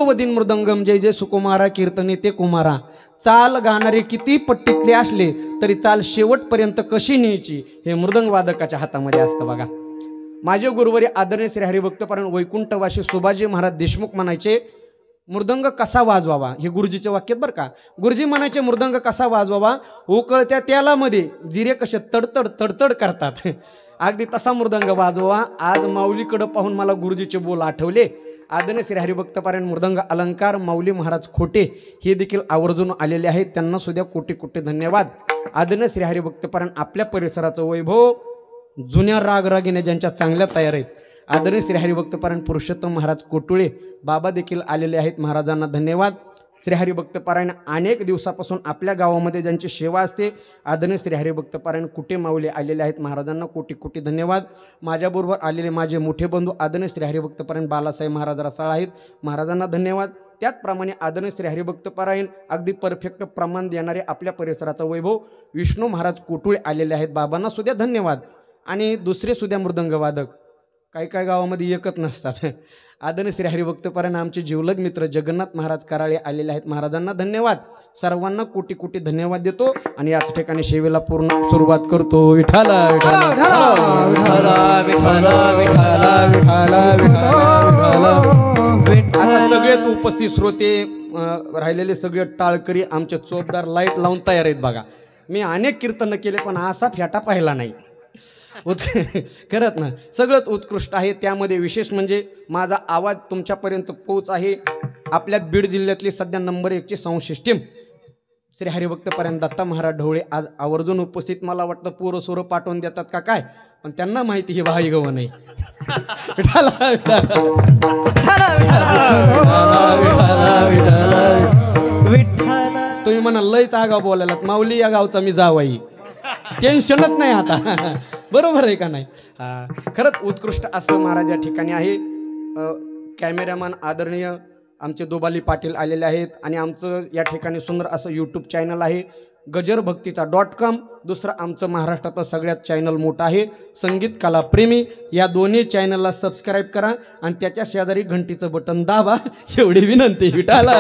वदीन मृदंगम जय जय सुकुमारा कीर्तने ते कुमारा। चाल गाणारे किती पट्टीतले असले तरी चाल शेवटपर्यंत कशी न्यायची हे मृदंग वादकाच्या हातामध्ये असतं बघा। माझे गुरुवारी आदरणीय श्री हरिभक्तपरायण वैकुंठवासी सुभाजी महाराज देशमुख म्हणायचे मृदंग कसा वाजवावा हे गुरुजीचे वाक्यात बरं का। गुरुजी म्हणायचे मृदंग कसा वाजवावा, उकळत्या तेलामध्ये जिरे कसे तडतड तडतड करतात अगदी तसा मृदंग वाजवा। आज माऊलीकडे पाहून मला गुरुजीचे बोल आठवले। आदरणीय श्री हरिभक्तपरायण मृदंग अलंकार माऊली महाराज खोटे हे देखील आवर्जून आलेले आहेत, त्यांना सुद्धा कोटी कोटी धन्यवाद। आदरणीय श्री हरिभक्तपरायण आपल्या परिसराचं वैभव जुन्या रागरागिने ज्यांच्या चांगल्या तयार आहेत। आदरणीय श्री हरिभक्तपरायण पुरुषोत्तम महाराज कोटुळे बाबा देखील आलेले आहेत, महाराजांना धन्यवाद। श्री हरिभक्तपरायण अनेक दिवसापासून आपल्या गावामध्ये ज्यांची सेवा असते आदरणीय श्री हरिभक्तपरायण कुटे माऊली आलेले आहेत, महाराजांना कोटी कोटी धन्यवाद। माझ्याबरोबर आलेले माझे मोठे बंधू आदरणीय श्री हरिभक्तपरायण बालासाहेब महाराज रसाळ आहेत, महाराजांना धन्यवाद। त्याचप्रमाणे आदरणीय श्री हरिभक्तपरायण अगदी परफेक्ट प्रमाण देणारे आपल्या परिसराचा वैभव विष्णू महाराज कोटुळे आलेले आहेत, बाबांना सुद्धा धन्यवाद। आणि दुसरे सुद्धा मृदंगवादक काही काही गावामध्ये एकच नसतात। आदरणीय श्री हरिभक्तपरायण आमचे जीवलग मित्र जगन्नाथ महाराज कराळे आलेले आहेत, महाराजांना धन्यवाद। सर्वांना कोटी कोटी धन्यवाद देतो आणि याच ठिकाणी सेवेला पूर्ण सुरुवात करतो। विठाला विठाला विठाला विठाला विठाला विठाला सगळेच उपस्थित श्रोते राहिलेले सगळे टाळकरी आमचे चोपदार लाईट लावून तयार आहेत बघा। मी अनेक कीर्तन केले पण असा फेटा पाहिला नाही करत ना, सगळंच उत्कृष्ट आहे। त्यामध्ये विशेष म्हणजे माझा आवाज तुमच्यापर्यंत पोहोच आहे। आपल्या बीड जिल्ह्यातली सध्या नंबर 1 ची साऊंड सिस्टीम श्री हरिभक्तपरायण दत्ता महाराज ढवळे आज आवर्जून उपस्थित। मला वाटतं पोरं सोरं पाठवून देतात का काय, पण त्यांना माहिती हे भाई गव नाही। तुम्ही म्हणा लयच आगाव बोलायला, माऊली या गावचा मी जावाई, टेन्शनच नाही आता बरोबर आहे का नाही। खरंच उत्कृष्ट असं महाराज या ठिकाणी आहे। कॅमेरामॅन आदरणीय आमचे दोबाली पाटील आलेले आहेत आणि आमचं या ठिकाणी सुंदर असं यूट्यूब चॅनल आहे गजरभक्तीचा.com। दुसरं आमचं महाराष्ट्रातलं सगळ्यात चॅनल मोठं आहे संगीत कला प्रेमी, या दोन्ही चॅनलला सबस्क्राईब करा आणि त्याच्या शेजारी घंटीचं बटन दाबा एवढी विनंती। विठाला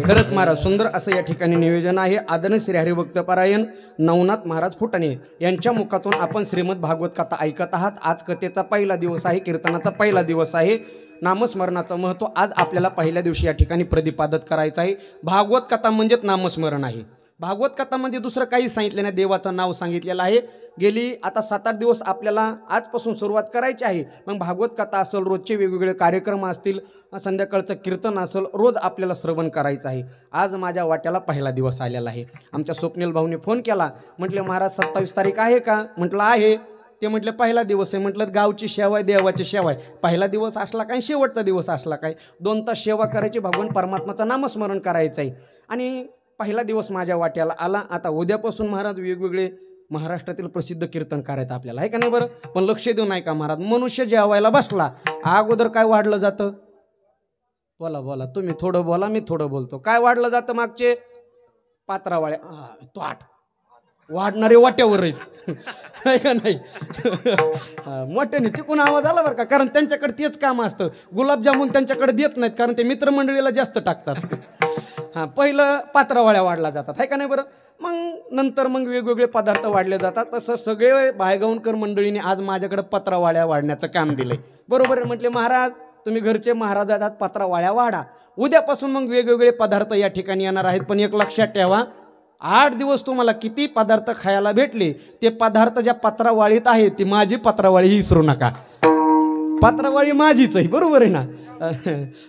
खरंच महाराज सुंदर असं या ठिकाणी नियोजन आहे। आदरणीय श्री हरिभक्तपरायण नवनाथ महाराज फुटाणे यांच्या मुखातून आपण श्रीमद भागवत कथा ऐकत आहात। आज कथेचा पहिला दिवस आहे, कीर्तनाचा पहिला दिवस आहे। नामस्मरणाचं महत्त्व आज आपल्याला पहिल्या दिवशी या ठिकाणी प्रतिपादित करायचं आहे। भागवत कथा म्हणजेच नामस्मरण आहे। भागवत कथामध्ये दुसरं काही सांगितलं नाही, देवाचं नाव सांगितलेलं आहे। गेली आता 7-8 दिवस आपल्याला आजपासून सुरुवात करायची आहे। मग भागवत कथा असेल, रोजचे वेगवेगळे कार्यक्रम असतील, संध्याकाळचं कीर्तन असेल, रोज आपल्याला श्रवण करायचं आहे। आज माझ्या वाट्याला पहिला दिवस आलेला आहे। आमच्या स्वप्नील भाऊने फोन केला, म्हटले महाराज 27 तारीख आहे का, म्हटलं आहे। ते म्हटलं पहिला दिवस आहे, म्हटलं गावची सेवा आहे, देवाची सेवा आहे, पहिला दिवस असला काय शेवटचा दिवस असला काय, 2 तास सेवा करायची, भगवान परमात्माचं नामस्मरण करायचं आहे। आणि पहिला दिवस माझ्या वाट्याला आला। आता उद्यापासून महाराज वेगवेगळे महाराष्ट्रातील प्रसिद्ध कीर्तन करायचं आपल्याला आहे का नाही बरं, पण लक्ष देऊ नाही का महाराज। मनुष्य जेवायला बसला अगोदर काय वाढलं जातं, बोला बोला तुम्ही थोडं बोला मी थोडं बोलतो, काय वाढलं जातं मागचे पात्रावाळ्या तो 8 वाढणारे वाट्यावर आहेत का नाही मोठ्याने तिकून आवाज आला बरं का, कारण त्यांच्याकडे तेच काम असतं। गुलाबजामुन त्यांच्याकडे देत नाहीत कारण ते मित्रमंडळीला जास्त टाकतात। पहिलं पात्रावाळ्या वाढला जातात आहे का नाही बरं, मग नंतर मग वेगवेगळे पदार्थ वाढले जातात। तसं सगळे बायगावकर मंडळीने आज माझ्याकडे पत्रावाळ्या वाढण्याचं काम दिलंय, बरोबर म्हटले महाराज तुम्ही घरचे महाराज आहात, पत्रावाळ्या वाढा। उद्यापासून मग वेगवेगळे पदार्थ या ठिकाणी येणार आहेत। पण एक लक्षात ठेवा, 8 दिवस तुम्हाला किती पदार्थ खायला भेटले, ते पदार्थ ज्या पत्रावाळीत आहे ती माझी पत्रावाळी ही विसरू नका, पत्रावाळी माझीच आहे, बरोबर आहे ना।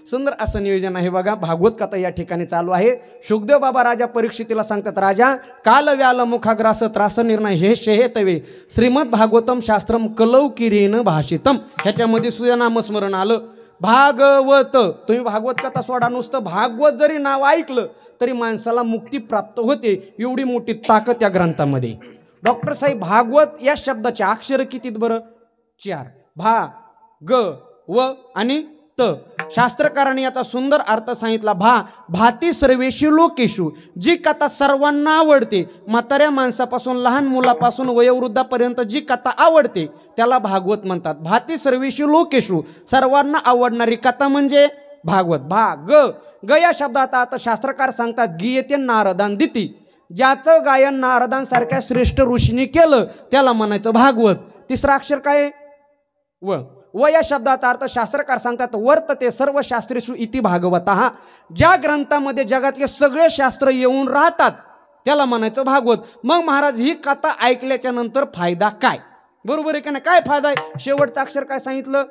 सुंदर असं नियोजन आहे बघा। भागवत कथा या ठिकाणी चालू आहे। शुकदेव बाबा राजा परीक्षितीला सांगतात, राजा काल व्याल मुखाग्रास त्रास निर्णय हे शेहेतवे श्रीमद भागवतम शास्त्रम कलौकिरीन भाषितम, ह्याच्यामध्ये सुद्धा नामस्मरण आलं। भागवत, तुम्ही भागवत कथा सोडा, नुसतं भागवत जरी नाव ऐकलं तरी माणसाला मुक्ती प्राप्त होते, एवढी मोठी ताकद या ग्रंथामध्ये। डॉक्टर साहेब भागवत या शब्दाचे अक्षर किती बरं, 4, भा ग व आणि त, शास्त्रकारांनी याचा सुंदर अर्थ सांगितला. भाती सर्वेषु लोकेषु, जी कथा सर्वांना आवडते, म्हाताऱ्या माणसापासून लहान मुलापासून वयोवृद्धापर्यंत जी कथा आवडते त्याला भागवत म्हणतात. भाती सर्वेषु लोकेषु, सर्वांना आवडणारी कथा म्हणजे भागवत. ग या शब्दात आता शास्त्रकार सांगतात गीयते नारदांदिती, ज्याचं गायन नारदांसारख्या श्रेष्ठ ऋषींनी केलं त्याला म्हणायचं भागवत. तिसरा अक्षर काय? व या शब्दाचा अर्थ शास्त्रकार सांगतात वर्तते सर्व शास्त्रेषु इति भागवतः, ज्या ग्रंथामध्ये जगातले सगळे शास्त्र येऊन राहतात त्याला म्हणायचं भागवत. मग महाराज ही कथा ऐकल्याच्या नंतर फायदा काय? बरोबर आहे का नाही? काय फायदा आहे? शेवटचं अक्षर काय सांगितलं?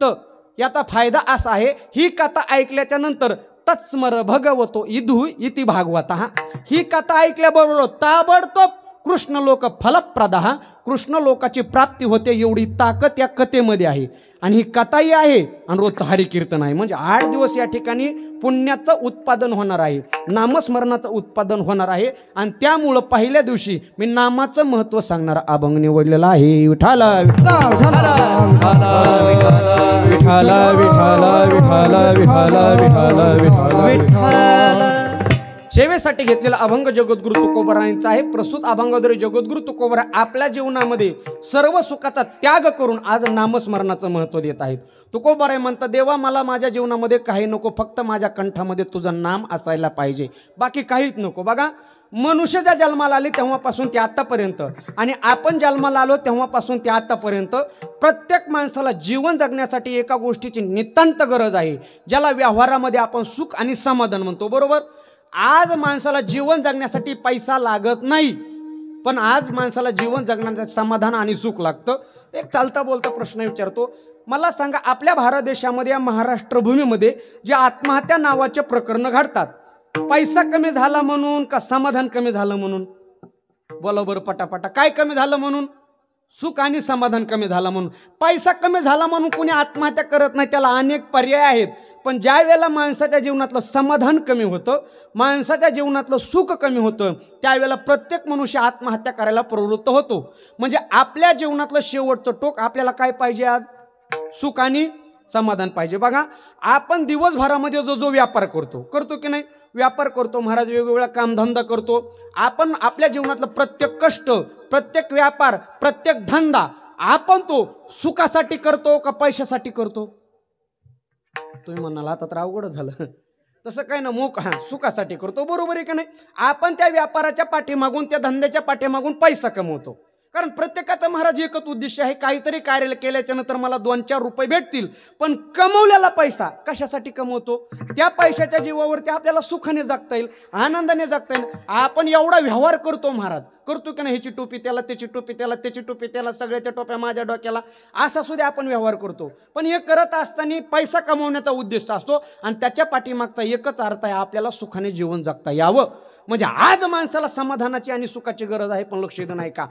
त. याचा फायदा असा आहे, ही कथा ऐकल्याच्या नंतर तत्स्मर भगवतो इधु इति भागवतः, ही कथा ऐकल्याबरोबर ताबडतोब कृष्ण लोक फलप्रदः, कृष्ण लोकाची प्राप्ती होते एवढी ताकद या कथेमध्ये आहे. आणि ही कथाही आहे आणि रोजचं हरिकीर्तन आहे. म्हणजे 8 दिवस या ठिकाणी पुण्याचं उत्पादन होणार आहे, नामस्मरणाचं उत्पादन होणार आहे. आणि त्यामुळं पहिल्या दिवशी मी नामाचं महत्त्व सांगणारा अभंग निवडलेला आहे. विठाला विठाला विठाला विठाला विठाला विठाला विठाला विठाला. सेवेसाठी घेतलेला अभंग जगद्गुरु तुकोबरायांचा आहे. प्रस्तुत अभंगाद्वारे जगद्गुरु तुकोबरा आपल्या जीवनामध्ये सर्व सुखाचा त्याग करून आज नामस्मरणाचं महत्त्व देत आहेत. तुकोबराय म्हणतात, देवा मला माझ्या जीवनामध्ये काही नको, फक्त माझ्या कंठामध्ये तुझं नाम असायला पाहिजे, बाकी काहीच नको. बघा, मनुष्य ज्या जन्माला आले तेव्हापासून ते आतापर्यंत, आणि आपण जन्माला आलो तेव्हापासून ते आतापर्यंत प्रत्येक माणसाला जीवन जगण्यासाठी एका गोष्टीची नितांत गरज आहे, ज्याला व्यवहारामध्ये आपण सुख आणि समाधान म्हणतो. बरोबर? आज माणसाला जीवन जगण्यासाठी पैसा लागत नाही, पण आज माणसाला जीवन जगण्यासाठी समाधान आणि सुख लागतं. एक चालता बोलता प्रश्न विचारतो, मला सांगा, आपल्या भारत देशामध्ये या महाराष्ट्र भूमीमध्ये जे आत्महत्या नावाचे प्रकरण घडतात, पैसा कमी झाला म्हणून का समाधान कमी झालं म्हणून? बोला बरं पटापटा. काय कमी झालं म्हणून? सुख आणि समाधान कमी झाला म्हणून. पैसा कमी झाला म्हणून कोणी आत्महत्या करत नाही, त्याला अनेक पर्याय आहेत. पण ज्या वेळेला माणसाच्या जीवनातलं समाधान कमी होतं, माणसाच्या जीवनातलं सुख कमी होतं, त्यावेळेला प्रत्येक मनुष्य आत्महत्या करायला प्रवृत्त होतो. म्हणजे आपल्या जीवनातलं शेवटचं टोक आपल्याला काय पाहिजे? आज सुख आणि समाधान पाहिजे. बघा, आपण दिवसभरामध्ये जो व्यापार करतो की नाही? व्यापार करतो महाराज, वेगवेगळा कामधंदा करतो. आपण आपल्या जीवनातलं प्रत्येक कष्ट, प्रत्येक व्यापार, प्रत्येक धंदा आपण तो सुखासाठी करतो का पैशासाठी करतो? तुम्ही म्हणाला आता तर अवघड झालं. तसं काय ना, सुखासाठी करतो. बरोबर आहे का नाही? आपण त्या व्यापाराच्या पाठीमागून, त्या धंद्याच्या पाठीमागून पैसा कमवतो. कारण प्रत्येकाचा महाराज एकच उद्देश आहे, काहीतरी कार्य केल्याच्या नंतर मला 2-4 रुपये भेटतील. पण कमवलेला पैसा कशासाठी कमवतो? त्या पैशाच्या जीवावरती आपल्याला सुखाने जगता येईल, आनंदाने जगता येईल. आपण एवढा व्यवहार करतो महाराज, करतो की नाही? ह्याची टोपी त्याला, त्याची टोपी त्याला, त्याची टोपी त्याला, सगळ्याच्या टोप्या माझ्या डोक्याला, असा सुद्धा आपण व्यवहार करतो. पण हे करत असताना पैसा कमवण्याचा उद्देश असतो आणि त्याच्या पाठीमागचा एकच अर्थ आहे, आपल्याला सुखाने जीवन जगता यावं. म्हणजे आज माणसाला समाधानाची आणि सुखाची गरज आहे, पण लक्ष देत नाही का?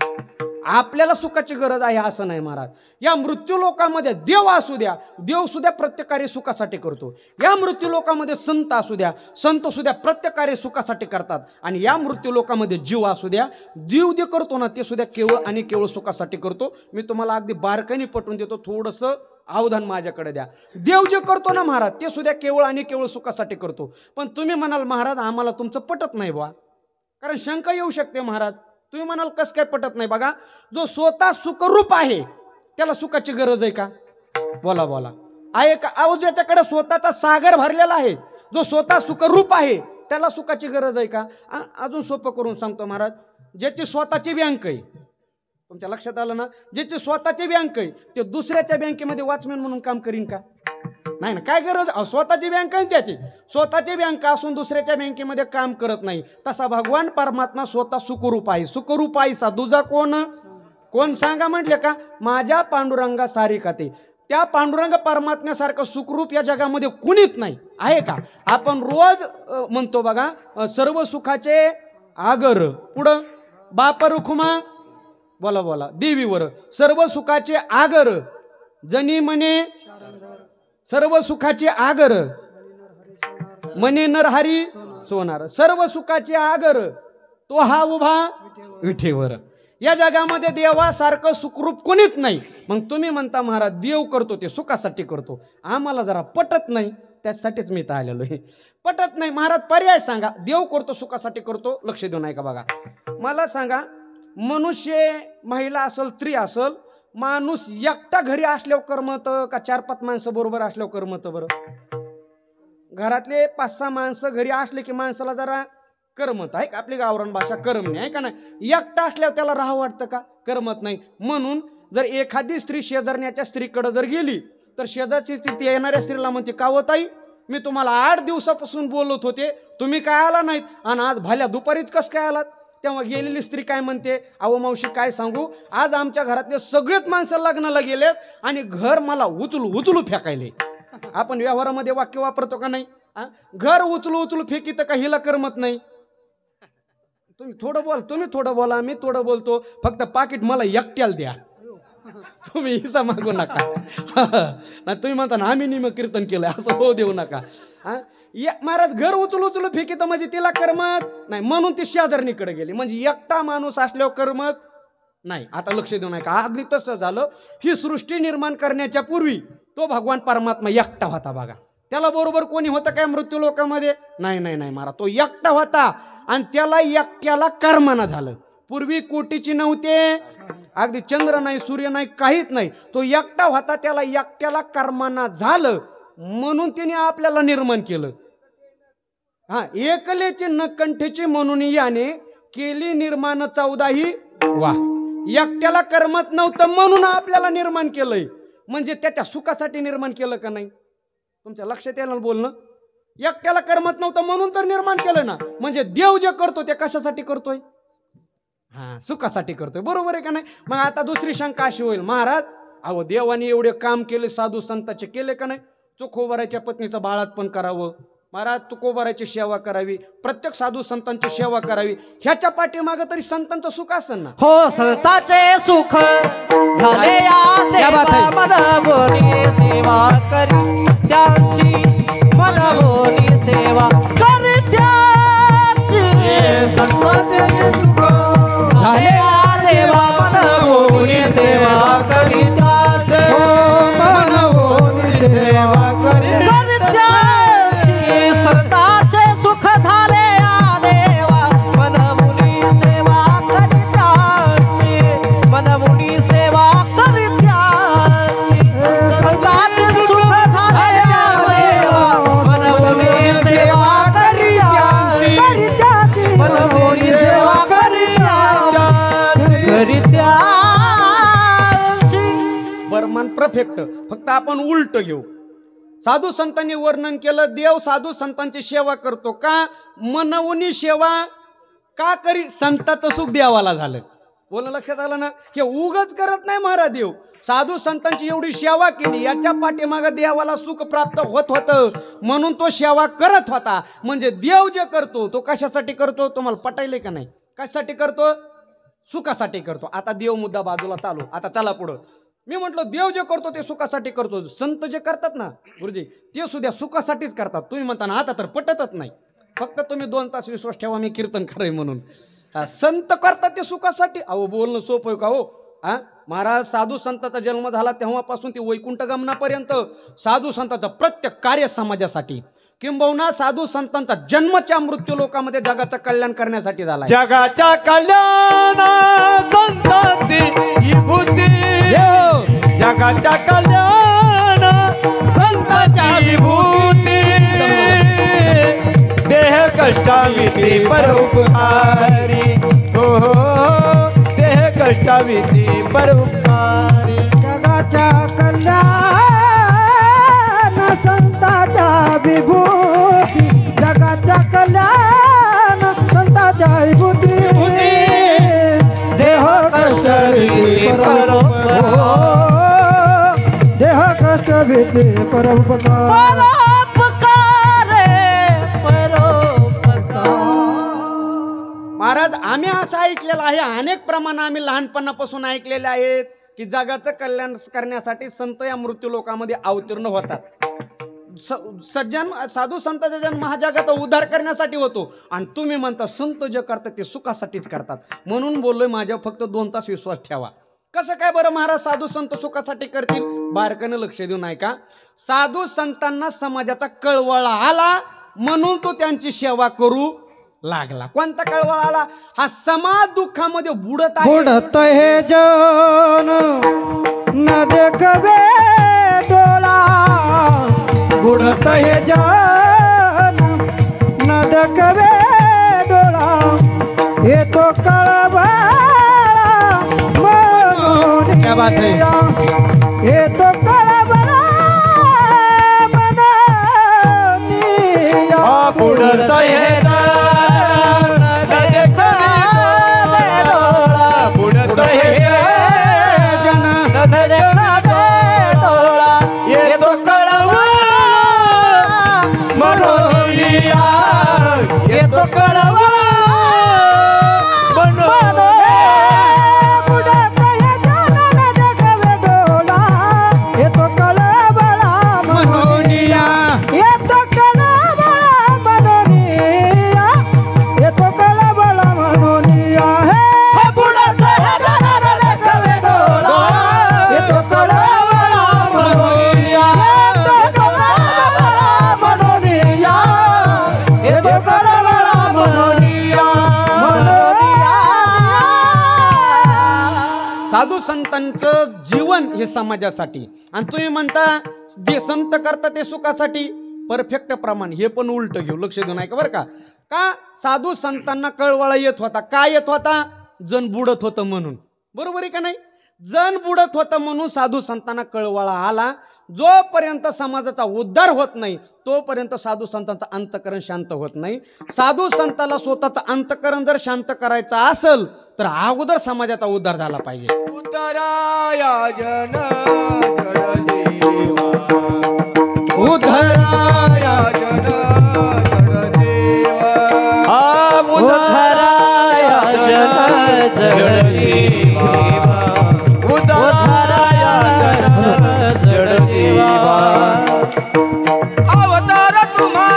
आपल्याला सुखाची गरज आहे असं नाही महाराज. या मृत्यू लोकामध्ये देव असू द्या, देव सुद्धा प्रत्येक कार्य सुखासाठी करतो. या मृत्यू लोकामध्ये संत असू द्या, संत सुद्धा प्रत्येक कार्य सुखासाठी करतात. आणि या मृत्यू लोकामध्ये जीव असू द्या, जीव जे करतो ना ते सुद्धा केवळ आणि केवळ सुखासाठी करतो. मी तुम्हाला अगदी बारकाईने पटवून देतो, थोडंसं अवधान माझ्याकडे द्या. देव जे करतो ना महाराज ते सुद्धा केवळ आणि केवळ सुखासाठी करतो. पण तुम्ही म्हणाल महाराज आम्हाला तुमचं पटत नाही बा, कारण शंका येऊ शकते महाराज. तुम्ही म्हणाल कसं काय पटत नाही? बघा, जो स्वतः सुखरूप आहे त्याला सुखाची गरज आहे का? बोला बोला, आहे का? अहो, ज्याच्याकडे स्वतःचा सागर भरलेला आहे, जो स्वतः सुखरूप आहे त्याला सुखाची गरज आहे का? अजून सोपं करून सांगतो महाराज, ज्याची स्वतःची बँक आहे, तुमच्या लक्षात आलं ना, ज्याची स्वतःची बँक आहे ते दुसऱ्याच्या बँकेमध्ये वॉचमॅन म्हणून काम करीन का? नाही ना, काय गरज? स्वतःची बँक आहे त्याची, स्वतःची बँक असून दुसऱ्याच्या बँकेमध्ये काम करत नाही. तसा भगवान परमात्मा स्वतः सुखरूप आहे. सुखरूप आहे सा दुजा कोण सांगा म्हटले का? माझ्या पांडुरंगा सारी खाते. त्या पांडुरंग परमात्म्यासारखं सुखरूप या जगामध्ये कुणीच नाही. आहे का? आपण रोज म्हणतो बघा, सर्व सुखाचे आगर, पुढं बाप रुखुमा, बोला बोला, देवीवर सर्व सुखाचे आगर, जनी म्हणे सर्व सुखाचे आगर, मने नरहरी सोनार. सर्व सुखाचे आगर तो हा उभा विठेवर. या जगामध्ये देवासारखं सुखरूप कोणीच नाही. मग तुम्ही म्हणता महाराज देव करतो ते सुखासाठी करतो, आम्हाला जरा पटत नाही, त्यासाठीच मी तर आलेलो आहे. पटत नाही महाराज, पर्याय सांगा. देव करतो सुखासाठी करतो, लक्ष देऊ नका बघा. मला सांगा, मनुष्य महिला असल स्त्री असल, माणूस एकटा घरी असल्यावर करमत का 4-5 माणसं बरोबर असल्यावर करमत? बरं, घरातले 5-6 माणसं घरी असले की माणसाला जरा करमत आहे का? आपली गावरान भाषा करमणे आहे का नाही. एकटा असल्यावर त्याला राहावं वाटतं का? करमत नाही. म्हणून जर एखादी स्त्री शेजारण्याच्या स्त्रीकडे जर गेली तर शेजारची स्त्री येणाऱ्या स्त्रीला म्हणते, का हो ताई, मी तुम्हाला 8 दिवसापासून बोलत होते, तुम्ही काय आला नाहीत, आणि आज भल्या दुपारीच कसं काय आलात? तेव्हा गेलेली स्त्री काय म्हणते, अहो मावशी काय सांगू, आज आमच्या घरातले सगळेच माणसं लग्नाला गेलेत आणि घर मला उचलू फेकायले. आपण व्यवहारामध्ये वाक्य वापरतो का नाही? घर उचलू फेकीत का हिला करमत नाही? तुम्ही थोडं बोला, मी थोडं बोलतो, फक्त पाकिट मला एकट्याला द्या, तुम्ही हिसा मागू नका. तुम्ही म्हणता ना आम्ही निम कीर्तन केलंय, असं होऊ देऊ नका. महाराज घर उचलू फेकीत म्हणजे तिला करमत नाही, म्हणून ती शेजारणीकडे गेली. म्हणजे एकटा माणूस असल्यावर करमत नाही. आता लक्ष देऊ नका, अगदी तसं झालं. ही सृष्टी निर्माण करण्याच्या पूर्वी तो भगवान परमात्मा एकटा होता बघा. त्याला बरोबर कोणी होतं काय मृत्यू लोकामध्ये? नाही महाराज, तो एकटा होता आणि त्याला एकट्याला कर्मना झालं. पूर्वी कोटीची नव्हते, अगदी चंद्र नाही, सूर्य नाही, काहीच नाही. तो एकटा होता, त्याला एकट्याला कर्मना झालं, म्हणून त्याने आपल्याला निर्माण केलं. एकलेची नकंठेची म्हणून याने केली निर्माण 14ही. वा, एकट्याला करमत नव्हतं म्हणून आपल्याला निर्माण केलंय. म्हणजे त्याच्या सुखासाठी निर्माण केलं का नाही? तुमच्या लक्षात यायला बोलणं. एकट्याला करमत नव्हतं म्हणून तर निर्माण केलं ना. म्हणजे देव जे करतो ते कशासाठी करतोय? सुखासाठी करतोय, बरोबर आहे का नाही? मग आता दुसरी शंका अशी होईल, महाराज अहो देवाने एवढे काम केले, साधू संतांचे केले का नाही? चोखोबाराच्या पत्नीचं बाळात पण करावं महाराज, तुकोबाराची सेवा करावी, प्रत्येक साधू संतांची सेवा करावी, ह्याच्या पाठीमागं तरी संतांचं सुख असेल ना. हो, संतांचे सुख झाले या मनभोनी सेवा करी त्याची, मनभोनी सेवा करी त्याची. संतांचे सुख झाले या देवा मनभोनी सेवा करी त्याची, मनभोनी सेवा करी त्याची. संतांचे सुख झाले या देवा मनमुनी सेवा करी त्याची, मनमुनी सेवा करी त्याची. संतांचे सुख झाले या देवा मनमुनी सेवा करी त्याची, मनमुनी सेवा करी त्याची. बर्मन परफेक्ट. फक्त आपण उलट घेऊ. साधू संतांनी वर्णन केलं, देव साधू संतांची सेवा करतो का? मनवूनी सेवा का करी? संतांचं सुख देवाला झालं. बोलणं लक्षात आलं ना? हे उगाच करत नाही महाराज. देव साधू संतांची एवढी सेवा केली, याच्या पाठीमागं देवाला सुख प्राप्त होत होतं म्हणून तो सेवा करत होता. म्हणजे देव जे करतो तो कशासाठी करतो? तुम्हाला पटायले का नाही? कशासाठी करतो? सुखासाठी करतो. आता देव मुद्दा बाजूला चालू, आता चला पुढं. मी म्हटलं देव जे करतो ते सुखासाठी करतो. संत जे करतात ना गुरुजी, ते सुद्धा सुखासाठीच करतात. तुम्ही म्हणता ना आता तर पटतच नाही, फक्त तुम्ही 2 तास विश्वास ठेवा मी कीर्तन कराय म्हणून. संत करतात ते सुखासाठी. अहो बोलणं सोपं आहे का हो? महाराज, साधू संतांचा जन्म झाला तेव्हापासून ते वैकुंठ गमनापर्यंत साधू संतांचं प्रत्येक कार्य समाजासाठी, किंबहुना साधू संतांचा जन्मच्या मृत्यू लोकांमध्ये जगाचं कल्याण करण्यासाठी झाला. जगाच्या कल्याण संतांची विभूती, जगाच्या कल्याण संतांच्या विभूती. देह कष्टाविती परोपकारी, हो देह कष्टाविती परोपकारी. जगाच्या कल्याण संतांच्या विभूती, जगाच्या कल्याण संतांच्या विभूती. देह कष्टाविती परोपकारी, देह कष्टाविती परोपकार. महाराज, आम्ही असं ऐकलेलं आहे, अनेक प्रमाण आम्ही लहानपणापासून ऐकलेले आहेत की जगाचं कल्याण करण्यासाठी संत या मृत्यू लोकांमध्ये अवतीर्ण होतात. सज्जन साधू संतांचा जन्म हा जगाचा उद्धार करण्यासाठी होतो आणि तुम्ही म्हणता संत जे करतात ते सुखासाठीच करतात. म्हणून बोललोय माझ्या फक्त 2 तास विश्वास ठेवा. कसं काय बरं महाराज साधू संत सुखासाठी करतील? बारकानं लक्ष देऊ नाही का? साधू संतांना समाजाचा कळवळा आला म्हणून तो त्यांची सेवा करू लागला. कोणता कळवळा आला? हा समाज दुःखामध्ये बुडत आहे. बुडत हे जन न देखवे डोळा, बुडत हे जन न देखवे डोळा, येतो कळवळा म्हणून क्या बात है. येतो कळवळा म्हणून बुडत हे साधू संतांचं जीवन हे समाजासाठी आणि तुम्ही म्हणता जे संत करतात ते सुखासाठी. परफेक्ट प्रमाण हे पण उलट घेऊ, लक्ष देऊ नाही का बरं का. का साधू संतांना कळवळा येत होता? काय येत होता? जण बुडत होतं म्हणून. बरोबर आहे का नाही? जण बुडत होतं म्हणून साधू संतांना कळवळा आला. जोपर्यंत समाजाचा उद्धार होत नाही तोपर्यंत साधू संतांचं अंतकरण शांत होत नाही. साधू संताला स्वतःचं अंतकरण जर शांत करायचं असेल तर अगोदर समाजाचा उद्धार झाला पाहिजे. उद्धराया जन जड जीवा, उद्धराया जन जड जीवा, उद्धराया जन जड जीवा, उद्धराया जन जड जीवा. अवतार तुम्हा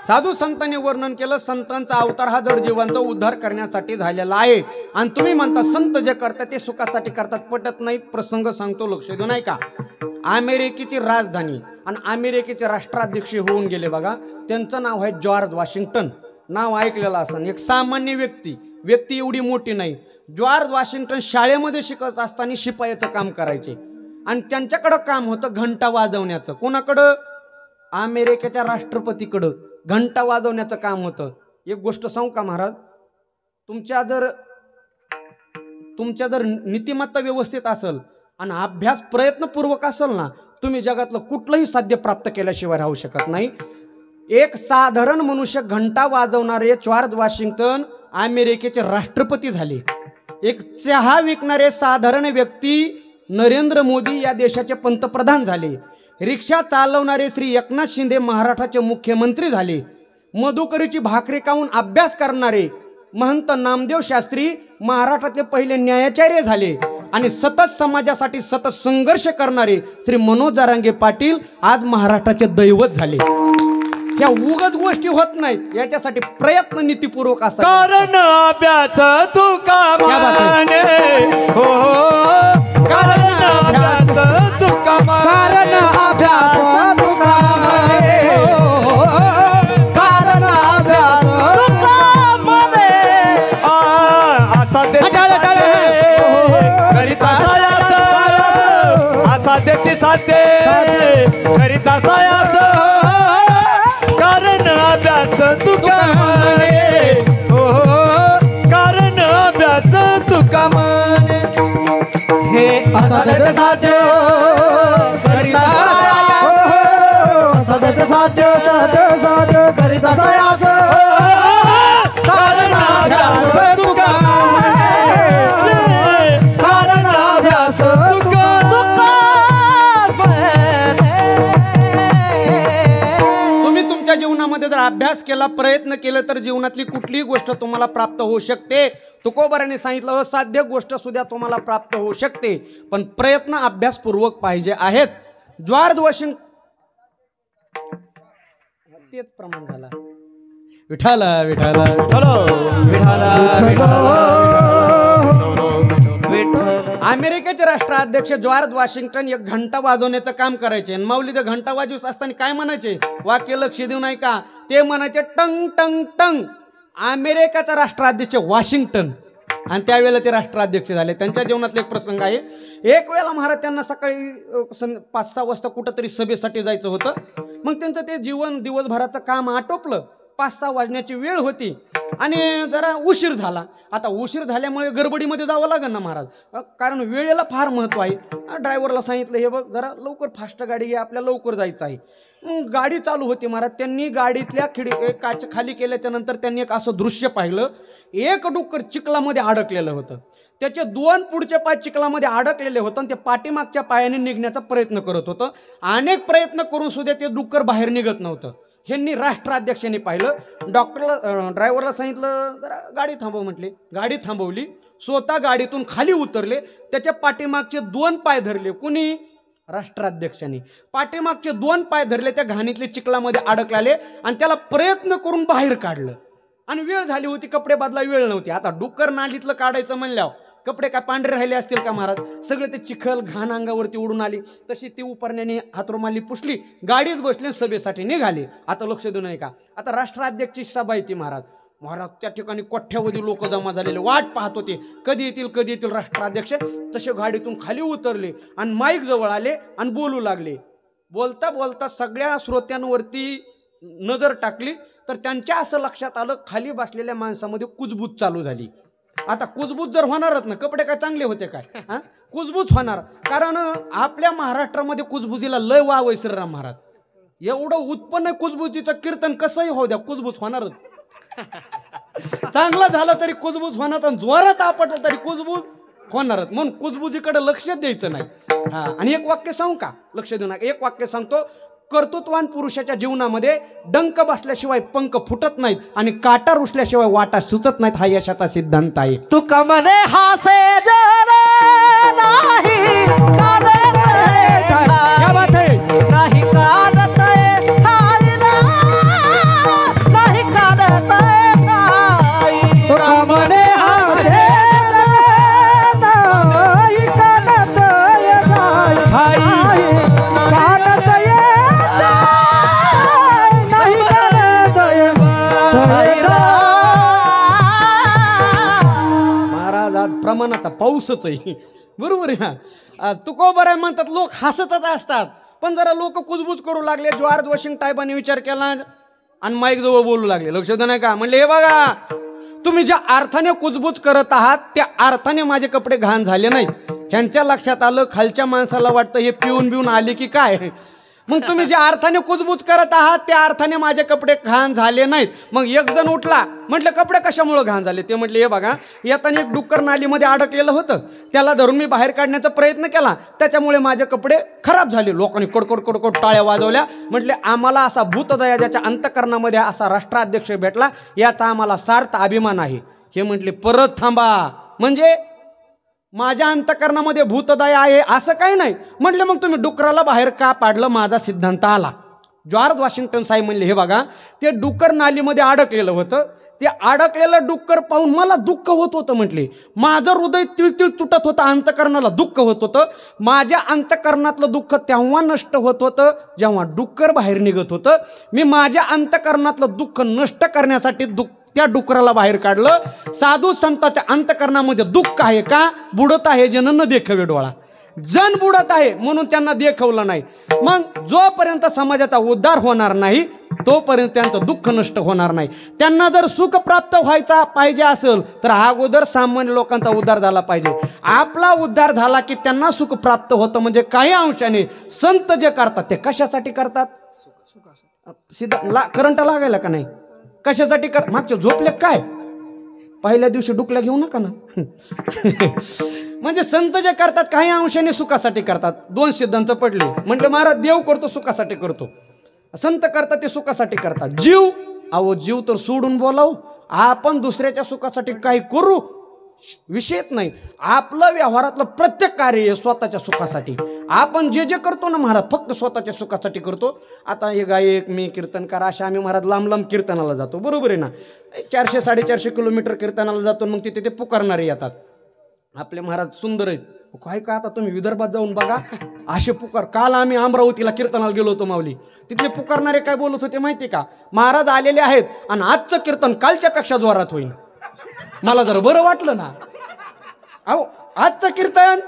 साधू संतांनी वर्णन केलं संतांचा अवतार हा जड जीवांचा उद्धार करण्यासाठी झालेला आहे. आणि तुम्ही म्हणता संत जे करतात ते सुखासाठी करतात. पटत नाहीत. प्रसंग सांगतो, लक्ष देऊ नाही का. अमेरिकेची राजधानी आणि अमेरिकेचे राष्ट्राध्यक्ष होऊन गेले बघा. त्यांचं नाव आहे जॉर्ज वॉशिंग्टन. नाव ऐकलेलं असं. एक सामान्य व्यक्ती एवढी मोठी नाही. जॉर्ज वॉशिंग्टन शाळेमध्ये शिकत असताना शिपायाचं काम करायचे आणि त्यांच्याकडं काम होतं घंटा वाजवण्याचं. कोणाकडं? अमेरिकेच्या राष्ट्रपतीकडं घंटा वाजवण्याचं काम होतं. एक गोष्ट सांगू का महाराज, तुमच्या जर नीतिमत्ता व्यवस्थित असेल आणि अभ्यास प्रयत्नपूर्वक असेल ना, तुम्ही जगातलं कुठलंही साध्य प्राप्त केल्याशिवाय राहू शकत नाही. एक साधारण मनुष्य घंटा वाजवणारे जॉर्ज वॉशिंग्टन अमेरिकेचे राष्ट्रपती झाले. एक चहा विकणारे साधारण व्यक्ती नरेंद्र मोदी या देशाचे पंतप्रधान झाले. रिक्षा चालवणारे श्री एकनाथ शिंदे महाराष्ट्राचे मुख्यमंत्री झाले. मधुकरीची भाकरी खाऊन अभ्यास करणारे महंत नामदेव शास्त्री महाराष्ट्रातले पहिले न्यायाचार्य झाले. आणि सतत समाजासाठी सतत संघर्ष करणारे श्री मनोज जरांगे पाटील आज महाराष्ट्राचे दैवत झाले. ह्या उगत गोष्टी होत नाहीत, याच्यासाठी प्रयत्न नीतीपूर्वक असतात. कारण अभ्यास तू का माने हो, कारण अभ्यास तू का कारण अभ्यास तू का माने हो, कारण अभ्यास तू का माने. असा करीता असा देते साधे करीता सायास. कारण अभ्यास तू का माने हो, कारण अभ्यास सदत साध्य करिता सायास सदत साध्य सदत साध्य करिता सायास कारणाभ्यास तुका कारणाभ्यास तुम्ही तुमच्या जीवनामध्ये जर अभ्यास केला प्रयत्न केला तर जीवनातली कुठलीही गोष्ट तुम्हाला प्राप्त होऊ शकते. तुकोबाराने सांगितलं असाध्य गोष्ट सुद्धा तुम्हाला प्राप्त होऊ शकते पण प्रयत्न अभ्यासपूर्वक पाहिजे आहेत. जॉर्ज वॉशिंग्टन तेच प्रमाण झाला. विठाला विठाला अमेरिकेचे राष्ट्राध्यक्ष जॉर्ज वॉशिंग्टन एक घंटा वाजवण्याचं काम करायचे. माऊली ते घंटा वाजवत असताना काय म्हणायचे वाक्य लक्ष देऊ नाही का ते म्हणायचे टंग टंग टंग. अमेरिकेचा राष्ट्राध्यक्ष वॉशिंग्टन आणि त्यावेळेला ते राष्ट्राध्यक्ष झाले. त्यांच्या जीवनातला एक प्रसंग आहे. एक वेळेला महाराज त्यांना सकाळी 5-6 वाजता कुठंतरी सभेसाठी जायचं होतं. मग त्यांचं ते दिवसभराचं काम आटोपलं. 5-6 वाजण्याची वेळ होती आणि जरा उशीर झाला. आता उशीर झाल्यामुळे गडबडीमध्ये जावं लागेल ना महाराज कारण वेळेला फार महत्त्व आहे. ड्रायव्हरला सांगितलं हे बघ जरा लवकर फास्ट गाडी घे आपल्याला लवकर जायचं आहे. मग गाडी चालू होती महाराज. त्यांनी गाडीतल्या काच खाली केल्याच्या नंतर त्यांनी एक असं दृश्य पाहिलं. एक डुक्कर चिखलामध्ये अडकलेलं होतं. त्याचे 2 पुढचे पाय चिखलामध्ये अडकलेले होतं आणि ते पाठीमागच्या पायाने निघण्याचा प्रयत्न करत होतं. अनेक प्रयत्न करून सुद्धा ते डुक्कर बाहेर निघत नव्हतं. ह्यांनी राष्ट्राध्यक्षांनी पाहिलं. ड्रायव्हरला सांगितलं जरा गाडी थांबव म्हटले. गाडी थांबवली. स्वतः गाडीतून खाली उतरले. त्याच्या पाठीमागचे 2 पाय धरले. कुणी राष्ट्राध्यक्षांनी पाठीमागचे 2 पाय धरले. त्या घाणीतले चिखलामध्ये अडकले आणि त्याला प्रयत्न करून बाहेर काढलं. आणि वेळ झाली होती कपडे बदला वेळ नव्हती. आता डुक्कर नालीतलं काढायचं म्हणल्यावर कपडे काय पांढरे राहिले असतील का महाराज. सगळे ते चिखल घाण अंगावरती उडून आली. तशी ती उपरण्याने हातरुमाली पुसली गाडीच बसले सभेसाठी निघाले. आता लक्ष देऊ नये का आता राष्ट्राध्यक्षची सभा येते महाराज. महाराज त्या ठिकाणी कोट्यावधी लोक जमा झालेले वाट पाहत होते कधी येतील राष्ट्राध्यक्ष. तसे गाडीतून खाली उतरले आणि माईक जवळ आले आणि बोलू लागले. बोलता बोलता सगळ्या श्रोत्यांवरती नजर टाकली तर त्यांच्या असं लक्षात आलं खाली बसलेल्या माणसामध्ये कुजबूज चालू झाली. आता कुजबूज जर होणारच ना कपडे काय चांगले होते काय हा कुजबूज होणार कारण आपल्या महाराष्ट्रामध्ये कुजबुजीला लय वाव आहे श्रीराम महाराज. एवढं उत्पन्न कुजबुजीचं कीर्तन कसंही होऊ द्या कुजबूज होणारच. चांगलं झालं तरी कुजबूज होणार आणि जोरात आपटलं तरी कुजबूज होणारच. म्हणून कुजबुजीकडे लक्ष द्यायचं नाही. हा आणि एक वाक्य सांगू का लक्ष देऊ नका. एक वाक्य सांगतो. कर्तृत्वान पुरुषाच्या जीवनामध्ये डंक बसल्याशिवाय पंख फुटत नाहीत आणि काटा रुसल्याशिवाय वाटा सुचत नाहीत. हा यशाचा सिद्धांत आहे. तू कमने हासे जरे नाही काढत क्या बात है नाही काढत नाही काढत तू कमने हासे नाही काढत महाराज आज प्रमाणाचा पाऊसच आहे बरोबर आहे. आज तुकोबारा म्हणतात लोक हसतच असतात पण जरा लोक कुजबूज करू लागले. जॉर्ज वॉशिंग्टन विचार केला आणि माईक जवळ बोलू लागले. लक्ष देऊ नका म्हणले हे बघा तुम्ही ज्या अर्थाने कुजबूज करत आहात त्या अर्थाने माझे कपडे घाण झाले नाहीत. ह्यांच्या लक्षात आलं खालच्या माणसाला वाटतं हे पिऊन बिऊन आले की काय. मग तुम्ही ज्या अर्थाने कुजबूज करत आहात त्या अर्थाने माझे कपडे घाण झाले नाहीत. मग एक जण उठला म्हटलं कपडे कशामुळे घाण झाले. ते म्हटले हे बघा येताना एक डुक्कर नालीमध्ये अडकलेलं होतं त्याला धरून मी बाहेर काढण्याचा प्रयत्न केला त्याच्यामुळे माझे कपडे खराब झाले. लोकांनी कडकड कडकड टाळ्या वाजवल्या. म्हटले आम्हाला असा भूतदया ज्याच्या अंतकरणामध्ये असा राष्ट्राध्यक्ष भेटला याचा आम्हाला सार्थ अभिमान आहे. हे म्हटले परत थांबा म्हणजे माझ्या अंतकरणामध्ये भूतदया आहे असं काही नाही. म्हटलं मग तुम्ही डुकराला बाहेर का पाडलं. माझा सिद्धांत आला. जॉर्ज वॉशिंग्टन साहेब म्हणले हे बघा ते डुक्कर नालीमध्ये अडकलेलं होतं. ते अडकलेलं डुक्कर पाहून मला दुःख होत होतं. म्हटले माझं हृदय तिळतिळ तुटत होतं. अंतकरणाला दुःख होत होतं. माझ्या अंतकरणातलं दुःख तेव्हा नष्ट होत होतं जेव्हा डुक्कर बाहेर निघत होतं. मी माझ्या अंतकरणातलं दुःख नष्ट करण्यासाठी त्या डुकराला बाहेर काढलं. साधू संतांच्या अंतकरणामध्ये दुःख आहे का बुडत आहे जन न देखावे डोळा. जन बुडत आहे म्हणून त्यांना देखवलं नाही. मग जोपर्यंत समाजाचा उद्धार होणार नाही तोपर्यंत त्यांचं दुःख नष्ट होणार नाही. त्यांना जर सुख प्राप्त व्हायचा पाहिजे असेल तर अगोदर सामान्य लोकांचा उद्धार झाला पाहिजे. आपला उद्धार झाला की त्यांना सुख प्राप्त होतं. म्हणजे काही अंशाने संत जे करतात ते कशासाठी करतात? करंट लागायला का नाही? कशासाठी मागच्या झोपले काय? पहिल्या दिवशी डुकल्या घेऊ नका ना. म्हणजे संत जे करतात काही अंशाने सुखासाठी करतात. 2 सिद्धांत पडले. म्हटलं महाराज देव करतो सुखासाठी करतो, संत करतात ते सुखासाठी करतात. जीव, अहो जीव तर सोडून बोलाव, आपण दुसऱ्याच्या सुखासाठी काही करू विषयच नाही. आपलं व्यवहारातलं प्रत्येक कार्य स्वतःच्या सुखासाठी. आपण जे जे करतो ना महाराज फक्त स्वतःच्या सुखासाठी करतो. आता हे गायक मी कीर्तनकार अशा आम्ही महाराज लांब लांब कीर्तनाला जातो, बरोबर आहे ना. 400-450 किलोमीटर कीर्तनाला जातो. मग तिथे ते पुकारणारे येतात. आपले महाराज सुंदर आहेत. काय काय आता तुम्ही विदर्भात जाऊन बघा असे पुकार. काल आम्ही अमरावतीला कीर्तनाला गेलो होतो माऊली. तिथले पुकारणारे काय बोलत होते माहिती का? महाराज आलेले आहेत आणि आजचं कीर्तन कालच्या पेक्षा जोरात होईल. मला जरा बरं वाटलं ना. अहो आजचं कीर्तन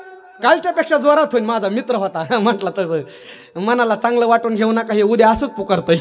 कालच्या पेक्षा जोरात होईल. माझा मित्र होता म्हटला तसं मनाला चांगलं वाटून घेऊ नका, हे उद्या असंच पुकारतंय.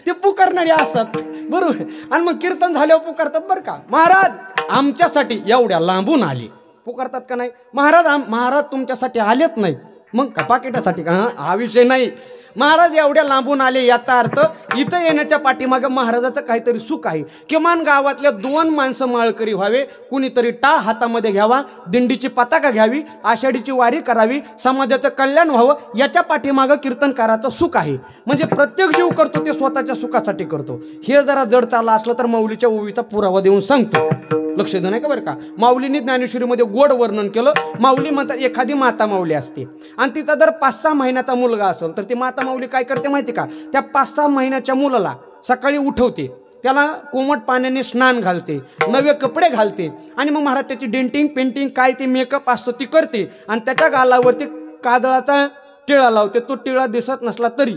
ते पुकारणारे असतात बरोबर. आणि मग कीर्तन झाल्यावर पुकारतात बरं का. महाराज आमच्यासाठी एवढ्या लांबून आले, पुकारतात का नाही? महाराज तुमच्यासाठी आलेच नाहीत मग का पाकिटासाठी का? हा विषय नाही. महाराज एवढ्या लांबून आले याचा अर्थ इथं येण्याच्या पाठीमागं महाराजाचं काहीतरी सुख आहे. किमान गावातल्या 2 माणसं माळकरी व्हावे, कुणीतरी टाळ हातामध्ये घ्यावा, दिंडीची पताका घ्यावी, आषाढीची वारी करावी, समाजाचं कल्याण व्हावं, याच्या पाठीमागं कीर्तनकाराचं सुख आहे. म्हणजे प्रत्येक जीव करतो ते स्वतःच्या सुखासाठी करतो. हे जरा जड चाललं असलं तर माऊलीच्या ओवीचा पुरावा देऊन सांगतो. लक्ष देऊ नाही का बरं का. माऊलींनी ज्ञानेश्वरीमध्ये गोड वर्णन केलं. माऊली म्हणतात एखादी माता माऊली असते आणि तिचा जर 5-6 महिन्याचा मुलगा असेल तर ती माता माऊली काय करते माहिती का? त्या 5-6 महिन्याच्या मुलाला सकाळी उठवते, त्याला कोमट पाण्याने स्नान घालते, नवे कपडे घालते आणि मग महाराज त्याची डेंटिंग पेंटिंग काय ते मेकअप असतो ती करते आणि त्याच्या गालावरती काजळाचा टिळा लावते. तो टिळा दिसत नसला तरी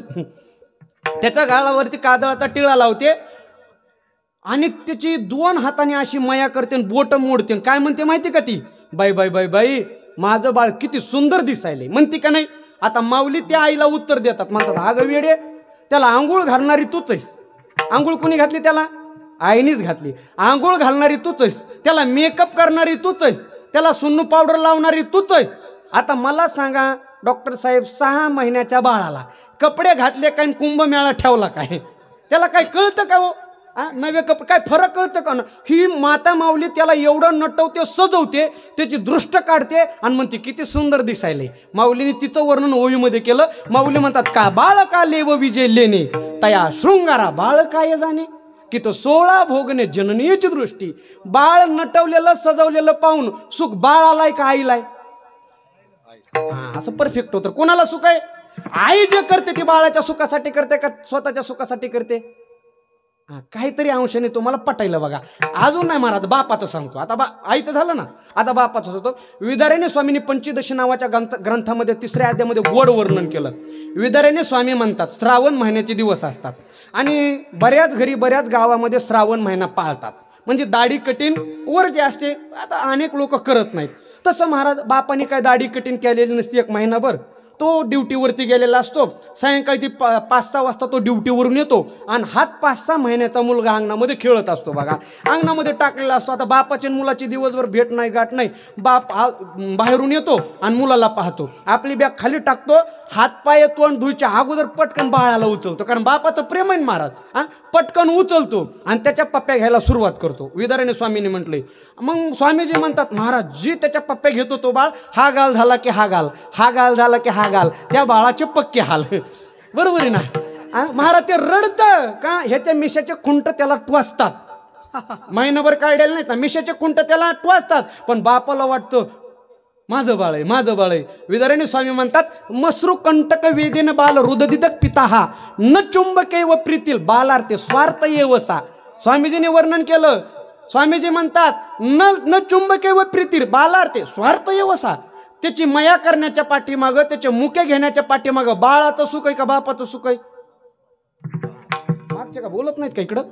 त्याच्या गालावरती काजळाचा टिळा लावते आणि त्याची 2 हाताने अशी माया करते, बोट मोडते. काय म्हणते माहिती का ती? बाई बाई बाई बाई माझं बाळ किती सुंदर दिसायले म्हणते का नाही. आता माऊली त्या आईला उत्तर देतात, म्हणतात अगं वेडे, त्याला आंघोळ घालणारी तूच आहेस. आंघोळ कुणी घातली त्याला? आईनीच घातली. आंघोळ घालणारी तूच आहेस, त्याला मेकअप करणारी तूच आहेस, त्याला सुन्नू पावडर लावणारी तूच आहेस. आता मला सांगा डॉक्टर साहेब 6 महिन्याच्या बाळाला कपडे घातले काय कुंभमेळा ठेवला काय? त्याला काय कळतं का हो? नवे कपडे काय फरक कळतं का ना? ही माता माऊली त्याला एवढं नटवते, सजवते, त्याची दृष्ट काढते आणि म्हणते किती सुंदर दिसायले. माऊलीने तिचं वर्णन ओळीमध्ये केलं. माऊली म्हणतात का बाळ का लेव विजय लेणे तया शृंगारा बाळ काय जाणे की तो 16 भोगणे जननीची दृष्टी. बाळ नटवलेलं सजवलेलं पाहून सुख बाळालाय का आईलाय? असं परफेक्ट होतं. कोणाला सुख आहे? आई जे करते ती बाळाच्या सुखासाठी करते का स्वतःच्या सुखासाठी करते? काहीतरी अंशाने तुम्हाला पटायला बघा. अजून नाही महाराज बापाचं सांगतो. आता आईचं झालं ना, आता बापाचं सांगतो. विदारेने स्वामींनी पंचदशी नावाच्या ग्रंथामध्ये 3ऱ्या अध्यायामध्ये गोड वर्णन केलं. विदारेने स्वामी म्हणतात श्रावण महिन्याचे दिवस असतात आणि बऱ्याच घरी बऱ्याच गावामध्ये श्रावण महिना पाळतात. म्हणजे दाढी कटीन वर जे असते आता अनेक लोक करत नाहीत. तसं महाराज बापाने काय दाढी कटीन केलेली नसते 1 महिनाभर. तो ड्युटीवरती गेलेला असतो. सायंकाळी ती 5-6 वाजता तो ड्युटीवरून येतो आणि हात 5-6 महिन्याचा मुलगा अंगणामध्ये खेळत असतो बघा. अंगणामध्ये टाकलेला असतो. आता बापाची मुलाची दिवसभर भेट नाही गाठ नाही. बाप बाहेरून येतो आणि मुलाला पाहतो, आपली बॅग खाली टाकतो, हातपाय तोंड धुयच्या अगोदर पटकन बाळाला उचलतो, कारण बापाचं प्रेम आहे महाराज. पटकन उचलतो आणि त्याच्या पप्प्या घ्यायला सुरुवात करतो. विदारेने स्वामींनी म्हटलंय. मग स्वामीजी म्हणतात महाराज जी त्याच्या पप्प्या घेतो तो बाळ हा गाल झाला की हा गाल, हा गाल झाला की हा गाल, त्या बाळाचे पक्के हाल. बरोबर आहे ना महाराज? ते रडतं का? ह्याच्या मिशाचे खुंट त्याला टोचतात. महिनाभर काढलेले नाहीत ना मिशाचे खुंट त्याला टोचतात, पण बापाला वाटतं माझं बाळ आहे, माझं बाळ आहे. विदारेने स्वामी म्हणतात मसरू कंटक वेदेन बाल रुददिदक पिता हा न चुंबके व प्रीतील बालार्थे स्वार्थ येवसा. स्वामीजीने वर्णन केलं. स्वामीजी म्हणतात न चुंबके व प्रीतील बालार्थे स्वार्थ येवसा. त्याची मया करण्याच्या पाठीमागं, त्याचे मुके घेण्याच्या पाठीमागं बाळाचं सुख आहे का बापाचं सुख आहे? मागचे का बोलत नाहीत का इकडं?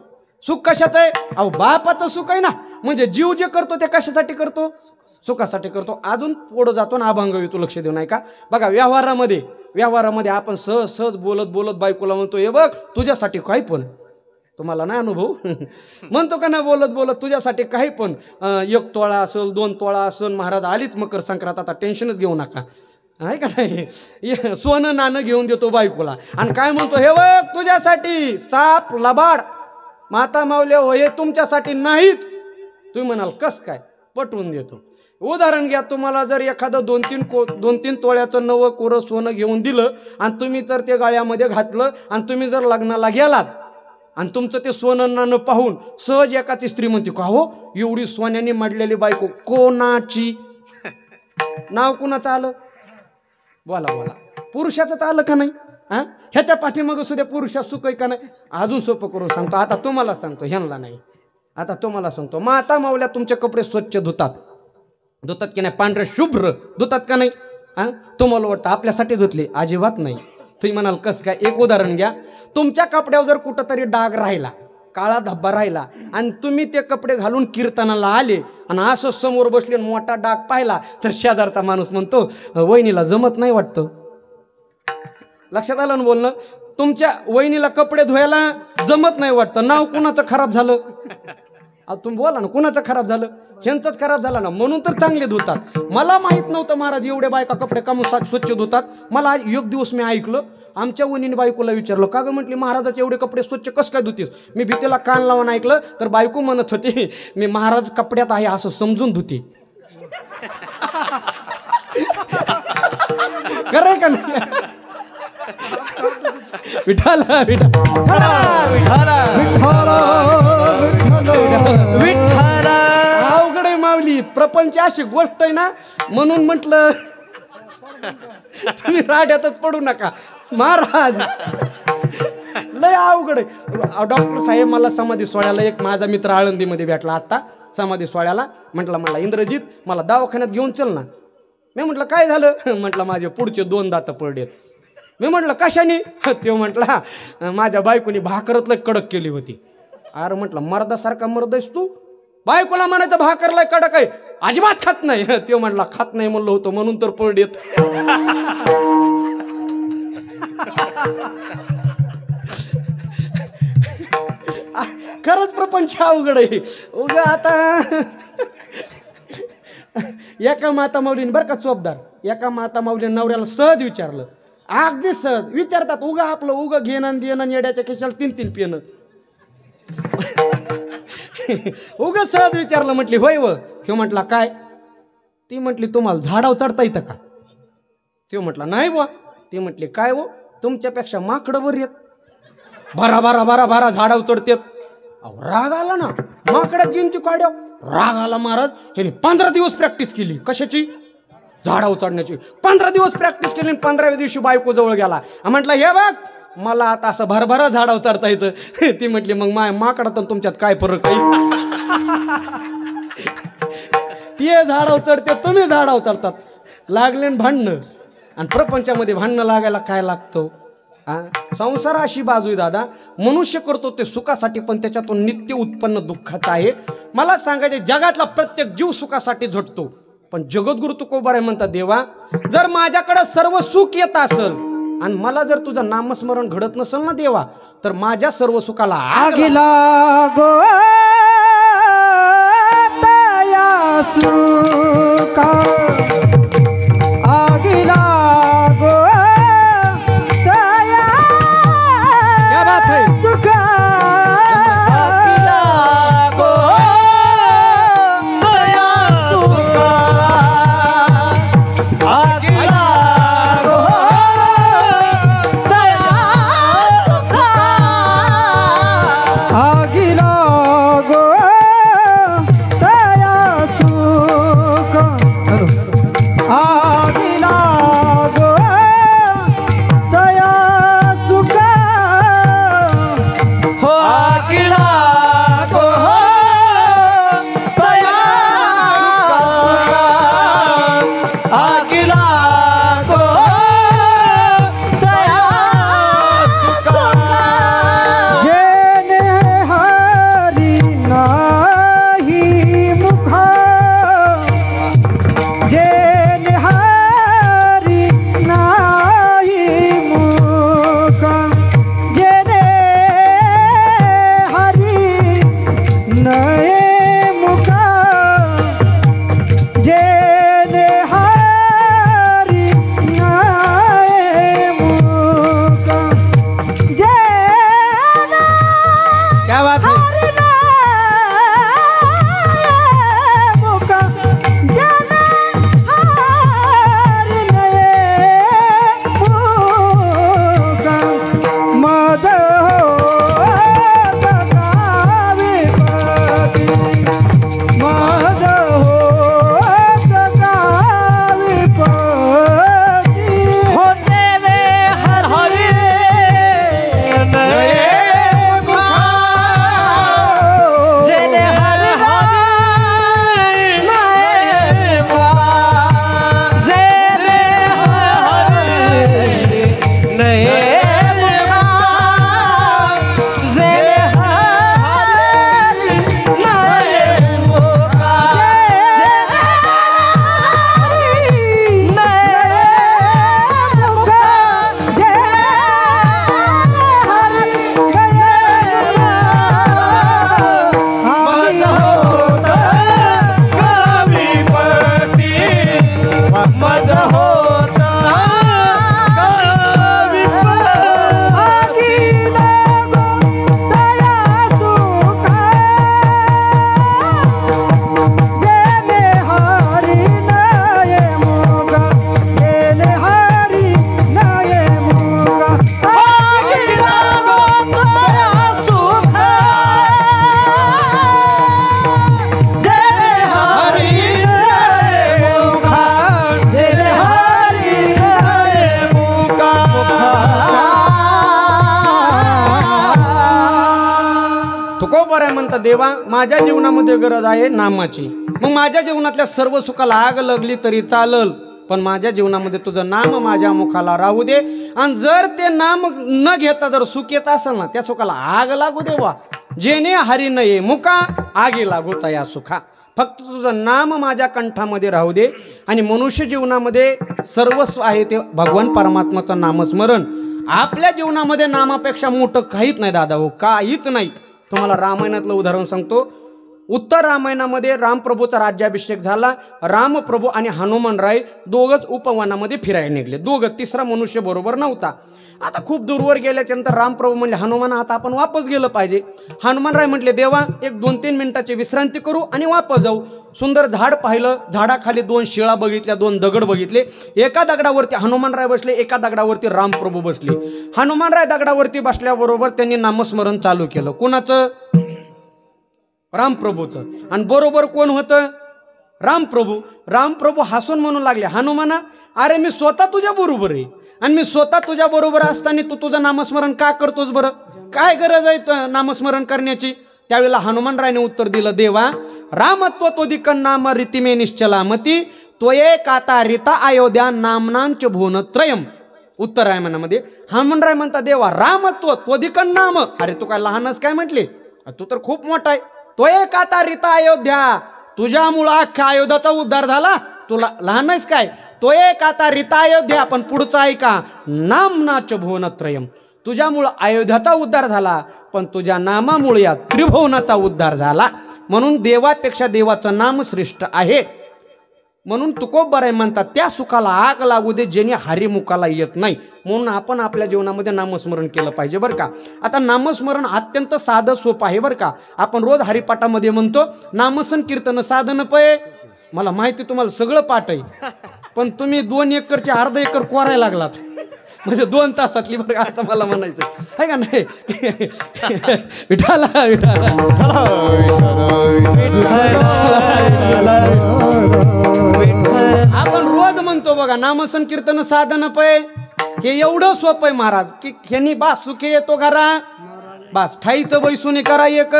सुख कशाचं आहे? अहो बापाचं सुख आहे ना. म्हणजे जीव जे करतो ते कशासाठी करतो? सुखासाठी करतो. अजून पुढं जातो ना अभंग येतो, लक्ष देऊ नाही का? बघा व्यवहारामध्ये आपण सहज बोलत बायकोला म्हणतो, हे बघ तुझ्यासाठी काही पण, तुम्हाला नाही अनुभव म्हणतो का ना, बोलत तुझ्यासाठी काही पण, 1 तोळा असेल 2 तोळा असेल, महाराज आलीच मकर संक्रांत, आता टेन्शनच घेऊ नका, आहे का नाही? सोनं नाणं घेऊन देतो बायकोला आणि काय म्हणतो, हे बघ तुझ्यासाठी साप लबाड माता मावल्या हे तुमच्यासाठी नाहीत. तुम्ही म्हणाल कस काय? पटवून देतो. उदाहरण घ्या, तुम्हाला जर एखादं 2-3 तोळ्याचं नवं कोरं सोनं घेऊन दिलं आणि तुम्ही जर ते गाळ्यामध्ये घातलं आणि तुम्ही जर लग्नाला गेलात आणि तुमचं ते सोनं नाणं पाहून सहज एकाची स्त्री म्हणते, का हो एवढी सोन्याने मडलेली बायको कोणाची? नाव कुणाचं आलं? बोला पुरुषाचं आलं का नाही? हा, ह्याच्या पाठीमागं सुद्धा पुरुषात सुख आहे का नाही? अजून सोपं करून सांगतो, आता तुम्हाला सांगतो, ह्यांना नाही, आता तुम्हाला सांगतो. माता मावल्या तुमचे कपडे स्वच्छ धुतात की नाही? पांढरे शुभ्र धुतात का नाही? हा, तुम्हाला वाटतं आपल्यासाठी धुतले? अजिबात नाही. तुम्ही म्हणाल कसं काय? एक उदाहरण घ्या, तुमच्या कपड्यावर जर कुठंतरी डाग राहिला, काळा धब्बा राहिला आणि तुम्ही ते कपडे घालून कीर्तनाला आले आणि असं समोर बसले मोठा डाग पाहिला, तर शेजारचा माणूस म्हणतो, वहिनीला जमत नाही वाटतं. लक्षात आलं ना बोलणं? तुमच्या वहिनीला कपडे धुवायला जमत नाही वाटतं. नाव कुणाचं खराब झालं? तुम्ही बोला ना, कुणाचं खराब झालं? ह्यांचंच खराब झालं ना, म्हणून तर चांगले धुतात. मला माहित नव्हतं महाराज एवढे बायका कपडे कामून स्वच्छ धुतात. मला एक दिवस मी ऐकलं, आमच्या वहिनीने बायकोला विचारलं, का गं म्हटली महाराजाचे एवढे कपडे स्वच्छ कसं काय धुतीस? मी भीतीला कान लावून ऐकलं तर बायको म्हणत होती, मी महाराज कपड्यात आहे असं समजून धुते. खरंय का नाही? विठाला अवघड आहे माऊली, प्रपंच अशी गोष्ट आहे ना, म्हणून म्हटलं तुम्ही राड्यातच पडू नका महाराज, लय अवघड आहे. डॉक्टर साहेब मला समाधी सोहळ्याला एक माझा मित्र आळंदीमध्ये भेटला आता समाधी सोहळ्याला. म्हटलं मला इंद्रजित मला दवाखान्यात घेऊन चल ना. मी म्हटलं काय झालं? म्हटलं माझे पुढचे 2 दात पडलेत. मी म्हटलं कशाने? तो म्हटला माझ्या बायकोनी भाकरच लय कडक केली होती. अरे म्हटलं मर्दासारखा मर्द आहेस तू? बायकोला म्हणायचं भाकर लय कडक आहे, अजिबात खात नाही. तो म्हटला खात नाही म्हणलं होतं म्हणून तर पडलेत. खरंच प्रपंच अवघड आहे. उगा आता एका माता माऊलीने बरं का चोपदार, एका माता माऊलीने नवऱ्याला सहज विचारलं, अगदी सहज विचारतात, उगा आपलं उगा घेणं देणं येड्याच्या केशाला 3-3 पिणं. उगा सहज विचारलं. म्हटली होय व? ह्यो म्हटला काय? ती म्हटली तुम्हाला झाडावर चढता येतं का? तो म्हटला नाही बुवा. ती म्हटली काय वो, तुमच्यापेक्षा माकडं बरी आहेत, भरा झाडावर चढतात. राग आला ना, माकडात घेऊन ती काढ्या. राग आला महाराज, ह्याने 15 दिवस प्रॅक्टिस केली. कशाची? झाडावर चढण्याची. 15 दिवस प्रॅक्टिस केली. 15व्या दिवशी बायको जवळ गेला, म्हटलं हे बघ मला आता असं भरभरा झाडावर चढता येतं. ती म्हटली मग माकडात तुमच्यात काय फरक आहे? ते झाडावर चढते, तुम्ही झाडावर चढतात. लागले भांडणं. आणि प्रपंचामध्ये भांडणं लागायला काय लागतं? संसार अशी बाजू आहे दादा, मनुष्य करतो ते सुखासाठी, पण त्याच्यातून नित्य उत्पन्न दुःखाचं आहे. मला सांगायचे जगातला प्रत्येक जीव सुखासाठी झटतो, पण जगद्गुरु तुकोबाराय म्हणतात, देवा जर माझ्याकडे सर्व सुख येत असेल आणि मला जर तुझं नामस्मरण घडत नसेल ना देवा, तर माझ्या सर्व सुखाला आगी लागो तया सुखा, आगी लागो तया क्या बात है? सुखा, आगी लागो तया सुखा, आगी लागो तया सुखा, आगी लागो तया सुखा, नये मुका जेने हरी नये मुका जेने क्या बात है हरी नये मुका जेने हरी नये मुका मद तुकोबर आहे म्हणता देवा माझ्या जीवनामध्ये गरज आहे नामाची. मग माझ्या जीवनातल्या सर्व सुखाला आग लागली तरी चालल, पण माझ्या जीवनामध्ये तुझं नाम माझ्या मुखाला राहू दे. आणि जर ते नाम न घेता जर सुख येत असेल ना त्या सुखाला आग लागू देवा. जेणे हरी नये मुका आगी लागू तया सुखा. फक्त तुझं नाम माझ्या कंठामध्ये राहू दे. आणि मनुष्य जीवनामध्ये सर्वस्व आहे ते भगवान परमात्माचं नामस्मरण. आपल्या जीवनामध्ये नामापेक्षा मोठं काहीच नाही दादा हो, काहीच नाही. तुम्हाला रामायणातलं उदाहरण सांगतो. उत्तर रामायणामध्ये रामप्रभूचा राज्याभिषेक झाला. रामप्रभू आणि हनुमानराय दोघंच उपवनामध्ये फिरायला निघले. दोघं, तिसरा मनुष्य बरोबर नव्हता. आता खूप दूरवर गेल्याच्यानंतर रामप्रभू म्हणले हनुमान आता आपण वापस गेलं पाहिजे. हनुमानराय म्हटले देवा एक 2-3 मिनिटाची विश्रांती करू आणि वापस जाऊ. सुंदर झाड पाहिलं, झाडाखाली 2 शिळा बघितल्या, 2 दगड बघितले. एका दगडावरती हनुमानराय बसले, एका दगडावरती रामप्रभू बसले. हनुमानराय दगडावरती बसल्याबरोबर त्यांनी नामस्मरण चालू केलं. कोणाचं? रामप्रभूचं. आणि बरोबर कोण होतं? रामप्रभू. रामप्रभू हसून म्हणू लागले हनुमाना अरे मी स्वतः तुझ्या बरोबर आहे आणि मी स्वतः तुझ्या बरोबर असताना तू तुझं नामस्मरण का करतोस बरं? काय गरज आहे नामस्मरण करण्याची? त्यावेळेला हनुमानरायने उत्तर दिलं देवा रामत्व तोदिकन नाम रीतिमे निश्चलामती त्वये काता रीता अयोध्या नामनांच भुवनत्रयम. उत्तरायणामध्ये हनुमानराय म्हणता देवा रामत्व तोदिकन नाम. अरे तू काय लहानच काय म्हटले? तू तर खूप मोठा आहे. त्वये काता रीता अयोध्या, तुझ्यामुळं अख्ख्या अयोध्याचा उद्धार झाला. तुला लहान आहेस काय? त्वये काता रीता अयोध्या. पण पुढचं ऐका नामनाच भुवनत्रयम. तुझ्यामुळं अयोध्याचा उद्धार झाला, पण तुझ्या नामामुळे या त्रिभुवनाचा उद्धार झाला. म्हणून देवापेक्षा देवाचं नाम श्रेष्ठ आहे. म्हणून तुकोबर आहे म्हणतात त्या सुखाला आग लागू दे जेणे हरिमुखाला येत नाही. म्हणून आपण आपल्या जीवनामध्ये नामस्मरण केलं पाहिजे बरं का. आता नामस्मरण अत्यंत साधं सोपं आहे बरं का. आपण रोज हरिपाठामध्ये म्हणतो नामसन कीर्तन साधन पय. मला माहिती तुम्हाला सगळं पाठ आहे, पण तुम्ही 2 एकरचे अर्धा एकर कोरायला लागलात. म्हणजे 2 तासातली बरं असं मला म्हणायचं आहे का नाही. विठाला विठाला आपण रोज म्हणतो बघा नामसन कीर्तन साधन पय. हे एवढं सोपं आहे महाराज की ह्यांनी बास सुखे येतो घरा बास ठाईचं बैसुनी करा एक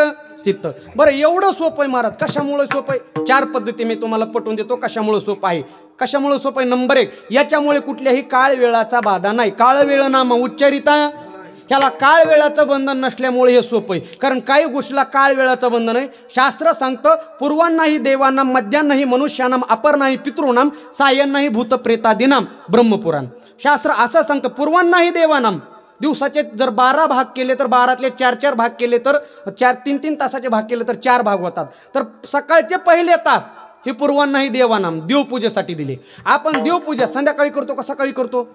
चित्त. बरं एवढं सोपं आहे महाराज. कशामुळे सोपं आहे? 4 पद्धती मी तुम्हाला पटवून देतो कशामुळे सोपं आहे. कशामुळे सोपं आहे? नंबर 1 याच्यामुळे कुठल्याही काळ वेळाचा बाधा नाही. काळ वेळ नाम उच्चारिता. ह्याला काळ वेळाचं बंधन नसल्यामुळे हे सोपं आहे. कारण काही गोष्टीला काळ वेळाचं बंधन आहे. शास्त्र सांगतं पूर्वांनाही देवानाम मध्यान्नाही मनुष्यानाम अपरनाही पितृनाम सायन्नाही भूतप्रेतादिनाम. ब्रह्मपुराण शास्त्र असं सांगतं पूर्वांनाही देवानाम. दिवसाचे जर 12 भाग केले तर 12तले 4 भाग केले तर 3 तासाचे भाग केले तर 4 भाग होतात. तर सकाळचे पहिले तास हे पूर्वांनाही देवानाम देवपूजेसाठी दिले. आपण देवपूजा संध्याकाळी करतो का सकाळी करतो?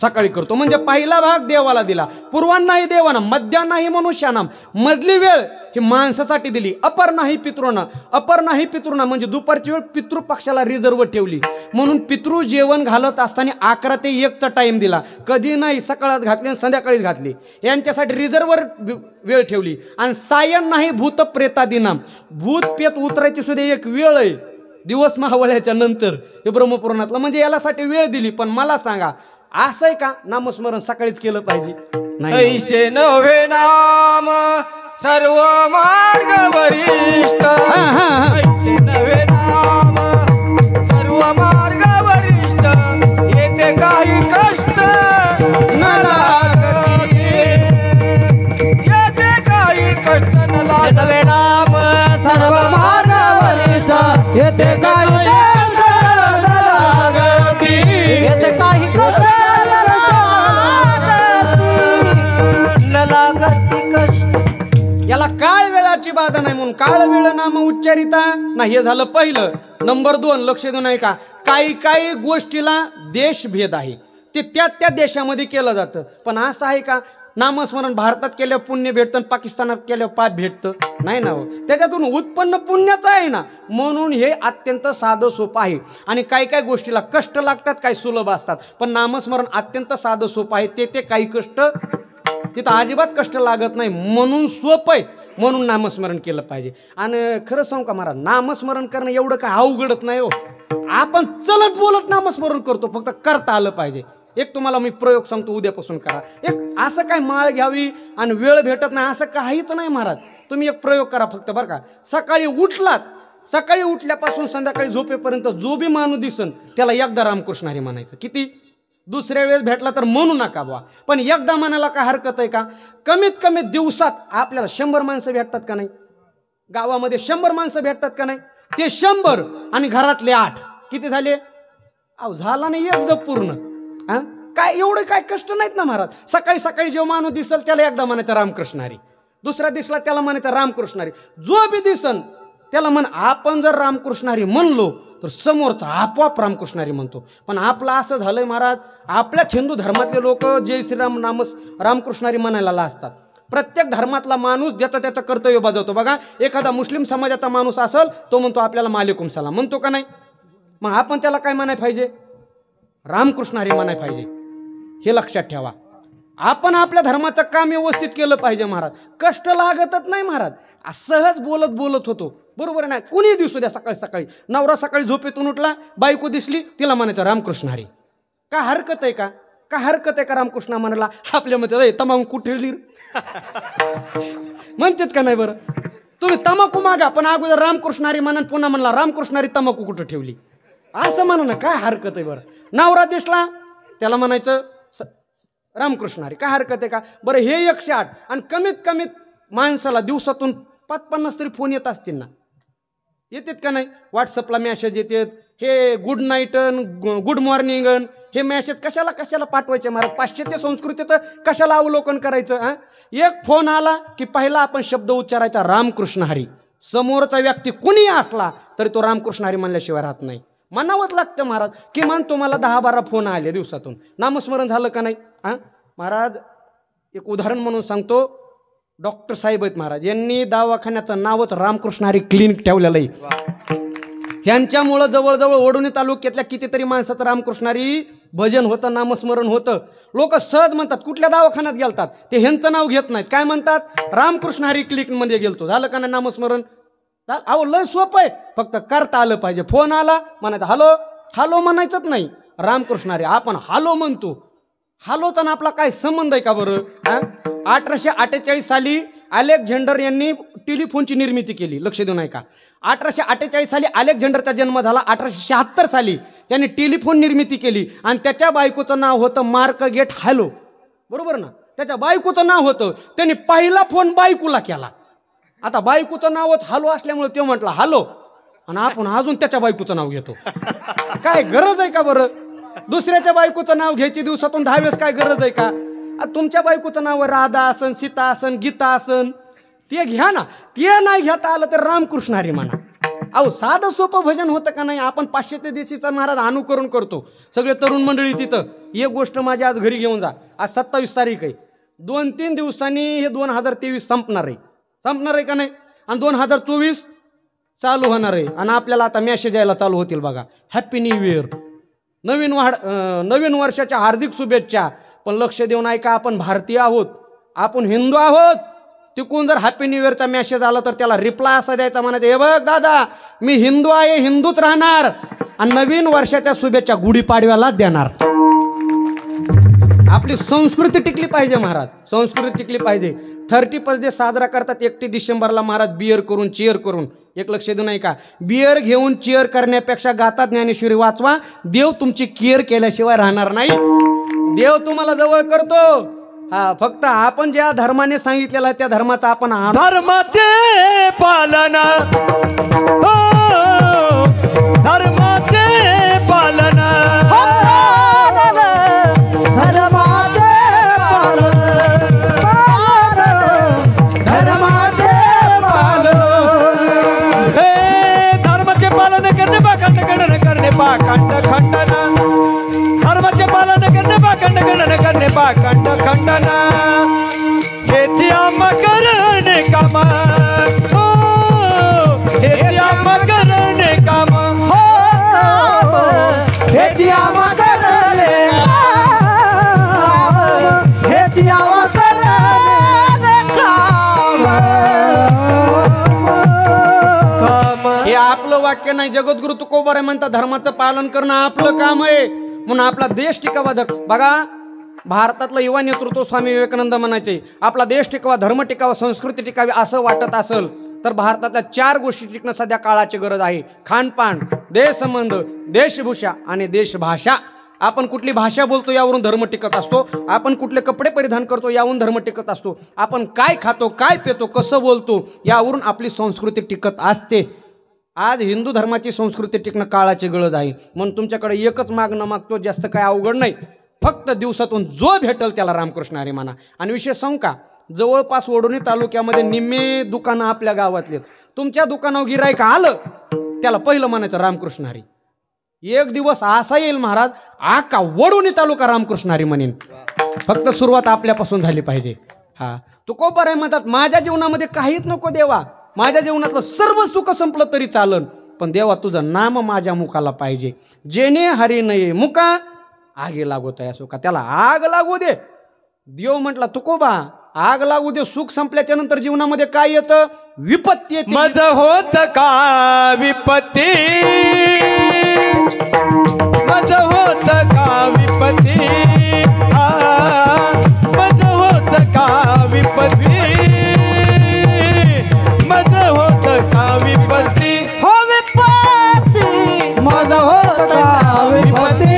सकाळी करतो. म्हणजे पहिला भाग देवाला दिला. पूर्वांनाही देवानाम, मध्यान्नाही मनुष्यानाम, मधली वेळ ही माणसासाठी दिली. अपर नाही पितृना म्हणजे दुपारची वेळ पितृपक्षाला रिझर्व ठेवली. म्हणून पितृ जेवण घालत असताना 11 ते 1चा टाइम दिला. कधी नाही सकाळात घातली आणि संध्याकाळीच घातली. यांच्यासाठी रिझर्व वेळ ठेवली. आणि सायन नाही भूत प्रेतादिनाम, भूत पेत उतरायची सुद्धा एक वेळ आहे दिवस मावळ्याच्या नंतर, हे ब्रह्मपुराणातलं. म्हणजे यासाठी वेळ दिली. पण मला सांगा, असं आहे का नामस्मरण सकाळीच केलं पाहिजे? नाही. ऐसे नव्हे नाम सर्व मार्ग वरिष्ठ, ऐसे नव्हे नाम सर्व मार्ग वरिष्ठ, येते काही कष्ट न लागती, येते काही कष्ट न लागती. नाम सर्व मार्ग वरिष्ठ, येथे काही कष्ट न लागती, येथे काही कष्ट न लागती कष्ट. याला काळ वेळाची बाधा नाही म्हणून काळ वेळ नाम उच्चारिता नाही. हे झालं पहिलं. नंबर 2 लक्ष देऊ नये का, काही गोष्टीला देशभेद आहे, ते त्या देशामध्ये केलं जातं. पण असं आहे का नामस्मरण भारतात केल्यावर पुण्य भेटतं, पाकिस्तानात केल्यावर पाप भेटतं? नाही ना हो. त्याच्यातून उत्पन्न पुण्याचं आहे ना. म्हणून हे अत्यंत साधं सोपं आहे. आणि काही गोष्टीला कष्ट लागतात, काही सुलभ असतात. पण नामस्मरण अत्यंत साधं सोपं आहे. ते काही कष्ट तिथं अजिबात कष्ट लागत नाही, म्हणून सोपं आहे. म्हणून नामस्मरण केलं पाहिजे. आणि खरं सांगू का महाराज, नामस्मरण करणं एवढं काय अवघडत नाही हो. आपण चलत बोलत नामस्मरण करतो, फक्त करता आलं पाहिजे. एक तुम्हाला मी प्रयोग सांगतो, उद्यापासून करा. एक असं काय माळ घ्यावी आणि वेळ भेटत नाही असं काहीच नाही महाराज. तुम्ही एक प्रयोग करा फक्त बरं का. सकाळी उठलात, सकाळी उठल्यापासून संध्याकाळी झोपेपर्यंत जो बी माणूस दिसन त्याला एकदा रामकृष्ण हरी म्हणायचं. किती? दुसऱ्या वेळेस भेटला तर म्हणू नका बुवा, पण एकदा म्हणायला काय हरकत आहे का? कमीत कमी दिवसात आपल्याला 100 माणसं भेटतात का नाही? गावामध्ये 100 माणसं भेटतात का नाही? ते 100 आणि घरातले 8 किती झाले? अहो झाला नाही एक जप पूर्ण. काय एवढं काय कष्ट नाहीत ना महाराज. सकाळी जो माणूस दिसल त्याला एकदा म्हणायचं रामकृष्ण हरी, दुसऱ्या दिसला त्याला म्हणायचं रामकृष्ण हरी, जो बी दिसन त्याला म्हण. आपण जर रामकृष्ण हरी म्हणलो तर समोरचा आपोआप रामकृष्ण हरी म्हणतो. पण आपलं असं झालंय महाराज, आपल्या हिंदू धर्मातले लोक जय श्रीराम रामकृष्ण हरी म्हणायला लाजतात. प्रत्येक धर्मातला माणूस त्याचं कर्तव्य बजावतो. बघा, एखादा मुस्लिम समाजाचा माणूस असेल तो म्हणतो आपल्याला मालेकुम सलाम, म्हणतो का नाही? मग आपण त्याला काय म्हणाय पाहिजे? रामकृष्ण हरी म्हणाय पाहिजे. हे लक्षात ठेवा. आपण आपल्या धर्माचं काम व्यवस्थित केलं पाहिजे महाराज. कष्ट लागतच नाही महाराज. सहज बोलत होतो, बरोबर नाही? कुणी दिसू द्या. सकाळी नवरा सकाळी झोपेतून उठला, बायको दिसली, तिला म्हणायचं रामकृष्ण हरी. का हरकत आहे का? हरकत आहे का रामकृष्ण म्हणायला? आपल्या मध्ये तमाकू कुठे ठेवली म्हणतात का नाही? बरं, तुम्ही तमाकू मागा, पण अगोदर रामकृष्ण हरी म्हणा, पुन्हा म्हणला रामकृष्ण हरी, तमाकू कुठं ठेवली असं म्हणा ना. काय हरकत आहे? बरं, नवरा दिसला त्याला म्हणायचं रामकृष्ण हरी. काय हरकत आहे का? बरं, हे 108 आणि कमीत माणसाला दिवसातून 50 तरी फोन येत असतील ना. येतात का नाही? व्हॉट्सअपला मेसेज येतात, हे गुड नाईट, गुड मॉर्निंग, हे मेसेज कशाला पाठवायचे महाराज? पाश्चात्य संस्कृतीत कशाला अवलोकन करायचं? एक फोन आला की पहिला आपण शब्द उच्चारायचा रामकृष्ण हरी. समोरचा व्यक्ती कुणी असला तरी तो रामकृष्ण हरी म्हणल्याशिवाय राहत नाही. म्हणावंच लागतं महाराज. किमान तुम्हाला 10-12 फोन आले दिवसातून, नामस्मरण झालं का नाही? महाराज एक उदाहरण म्हणून सांगतो. डॉक्टर साहेब आहेत महाराज, यांनी दवाखान्याचं नावच रामकृष्ण हरी क्लिनिक ठेवलेलं आहे. ह्यांच्यामुळं जवळजवळ वडोणी तालुक्यातल्या कितीतरी माणसाचं रामकृष्ण हरी भजन होतं, नामस्मरण होतं. लोक सहज म्हणतात कुठल्या दवाखान्यात गेलतात, ते ह्यांचं नाव घेत नाहीत. काय म्हणतात? रामकृष्ण हरी क्लिनिकमध्ये गेलतो. झालं का नाही नामस्मरण? अहो लय सोपं आहे, फक्त करता आलं पाहिजे. फोन आला म्हणायचं हॅलो म्हणायचंच नाही, रामकृष्ण हरी. आपण हॅलो म्हणतो. हॅलोचा आपला काय संबंध आहे का बरं? 1848 साली अलेक्झांडर यांनी टेलिफोनची निर्मिती केली. लक्ष देऊ नये का? 1848 साली अलेक्झांडरचा जन्म झाला. 1876 साली त्यांनी टेलिफोन निर्मिती केली आणि त्याच्या बायकोचं नाव होतं मार्कगेट हॅलो, बरोबर ना? त्याच्या बायकोचं नाव होतं. त्यांनी पहिला फोन बायकोला केला. आता बायकोचं नावच हॅलो असल्यामुळे तो म्हटला हॅलो, आणि आपण अजून त्याच्या बायकोचं नाव घेतो. काय गरज आहे का बरं? दुसऱ्याच्या बायकोचं नाव घ्यायची दिवसातून 10 वेळेस काय गरज आहे का? तुमच्या बायकोचं नाव राधा असन, सीता असन, गीता असन, ते घ्या ना. ते नाही घेता आलं तर रामकृष्ण हरी म्हणा. अहो साधं सोपं भजन होतं का नाही. आपण पाश्चात्य देशीचा महाराज अनुकरण करतो सगळे तरुण मंडळी तिथं. एक गोष्ट माझ्या आज घरी घेऊन जा. आज 27 तारीख आहे. 2-3 दिवसांनी हे 2023 संपणार आहे का नाही. आणि 2024 चालू होणार आहे. आणि आपल्याला आता मॅसेज यायला चालू होतील बघा. हॅपी न्यू इयर, नवीन वर्षाच्या हार्दिक शुभेच्छा. पण लक्ष देऊन ऐका, आपण भारतीय आहोत, आपण हिंदू आहोत. तिकून जर हॅपी न्यू इयरचा मेसेज आला तर त्याला रिप्लाय असा द्यायचा, म्हणायचं हे बघ दादा मी हिंदू आहे, हिंदूच राहणार आणि नवीन वर्षाच्या शुभेच्छा गुढीपाडव्याला देणार. आपली संस्कृती टिकली पाहिजे महाराज, संस्कृती टिकली पाहिजे. 31 डे साजरा करतात 31 डिसेंबरला महाराज बिअर करून, चेअर करून. एक लक्ष देऊ नाही का, बिअर घेऊन चेअर करण्यापेक्षा गाता ज्ञानेश्वरी वाचवा. देव तुमची केअर केल्याशिवाय राहणार नाही. देव तुम्हाला जवळ करतो. हा, फक्त आपण ज्या धर्माने सांगितलेला आहे त्या धर्माचा आपण धर्माचे पालन, हो धर्माचे पालन, धर्माचे पालन करणे पाखंड खंडन करणे पाखंड खंडन, धर्माचे पालन करणे पाखंड खंडन करणे पाखंड खंडन, हेची आम्हा करणे काम, हो हेची आम्हा करणे काम, हो हेची आम्हा करणे, हेची आम्हा करणे काम. हे आपलं वाक्य नाही. जगद्गुरु तुकोबाराय म्हणतात धर्माचं पालन करणं आपलं काम आहे. म्हणून आपला देश टिकावा. बघा भारतातलं युवा नेतृत्व स्वामी विवेकानंद म्हणायचे, आपला देश टिकावा, धर्म टिकावा, संस्कृती टिकावी असं वाटत असेल तर भारतातल्या 4 गोष्टी टिकणं सध्या काळाची गरज आहे. खानपान, देशसंबंध, देशभूषा आणि देशभाषा. आपण कुठली भाषा बोलतो यावरून धर्म टिकत असतो. आपण कुठले कपडे परिधान करतो यावरून धर्म टिकत असतो. आपण काय खातो, काय पितो, कसं बोलतो यावरून आपली संस्कृती टिकत असते. आज हिंदू धर्माची संस्कृती टिकणं काळाची गरज आहे. म्हणून तुमच्याकडे एकच मागणं मागतो, जास्त काय अवघड नाही. फक्त दिवसातून जो भेटल त्याला रामकृष्ण हरी म्हणा. आणि विशेष सांगू का, जवळपास वडोणी तालुक्यामध्ये निम्मे दुकानं आपल्या गावातले. तुमच्या दुकानावर गिरायक आलं त्याला पहिलं म्हणायचं रामकृष्ण हरी. एक दिवस असा येईल महाराज आका वडोणी तालुका रामकृष्ण हरी म्हणेन. फक्त सुरुवात आपल्यापासून झाली पाहिजे. हा, तुकोबाराय म्हणतात माझ्या जीवनामध्ये काहीच नको देवा, माझ्या जीवनातलं सर्व सुख संपलं तरी चालन, पण देवा तुझं नाम माझ्या मुखाला पाहिजे. जेणे हरी नये मुका आगे लागोत आहे सुखा, त्याला आग लागू दे. देव म्हटला तुकोबा आग लागू दे. सुख संपल्याच्या नंतर जीवनामध्ये काय येतं, विपत्ती येते. मज होत का विपत्ती, मज होत का विपत्ती, मज होत का विपत्ती, मज होत का विपत्ती, हो विपत्ती माझा होता विपत्ती,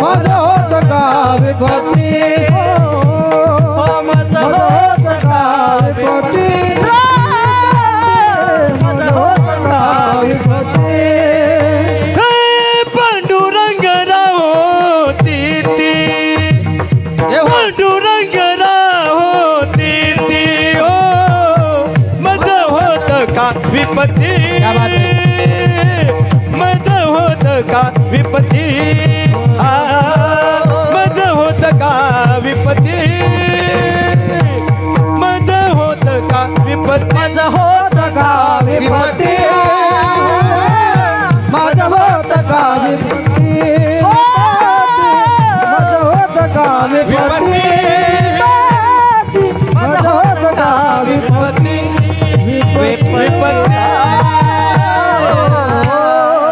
माझा होता का विपत्ती, माझा होता का विपत्ती, माझा होता का विपत्ती. पांडुरंग राहो तीर्थी, पांडुरंग राहो तीर्थी, हो मज होत का विपत्ती, मज होत का विपत्ती, मज होत का विपत्ती, मज होत का विपत्ती, माझा होता का विपत्ती, माझा होता का विपत्ती, माझा होता का विपत्ती, माझा होता का विपत्ती,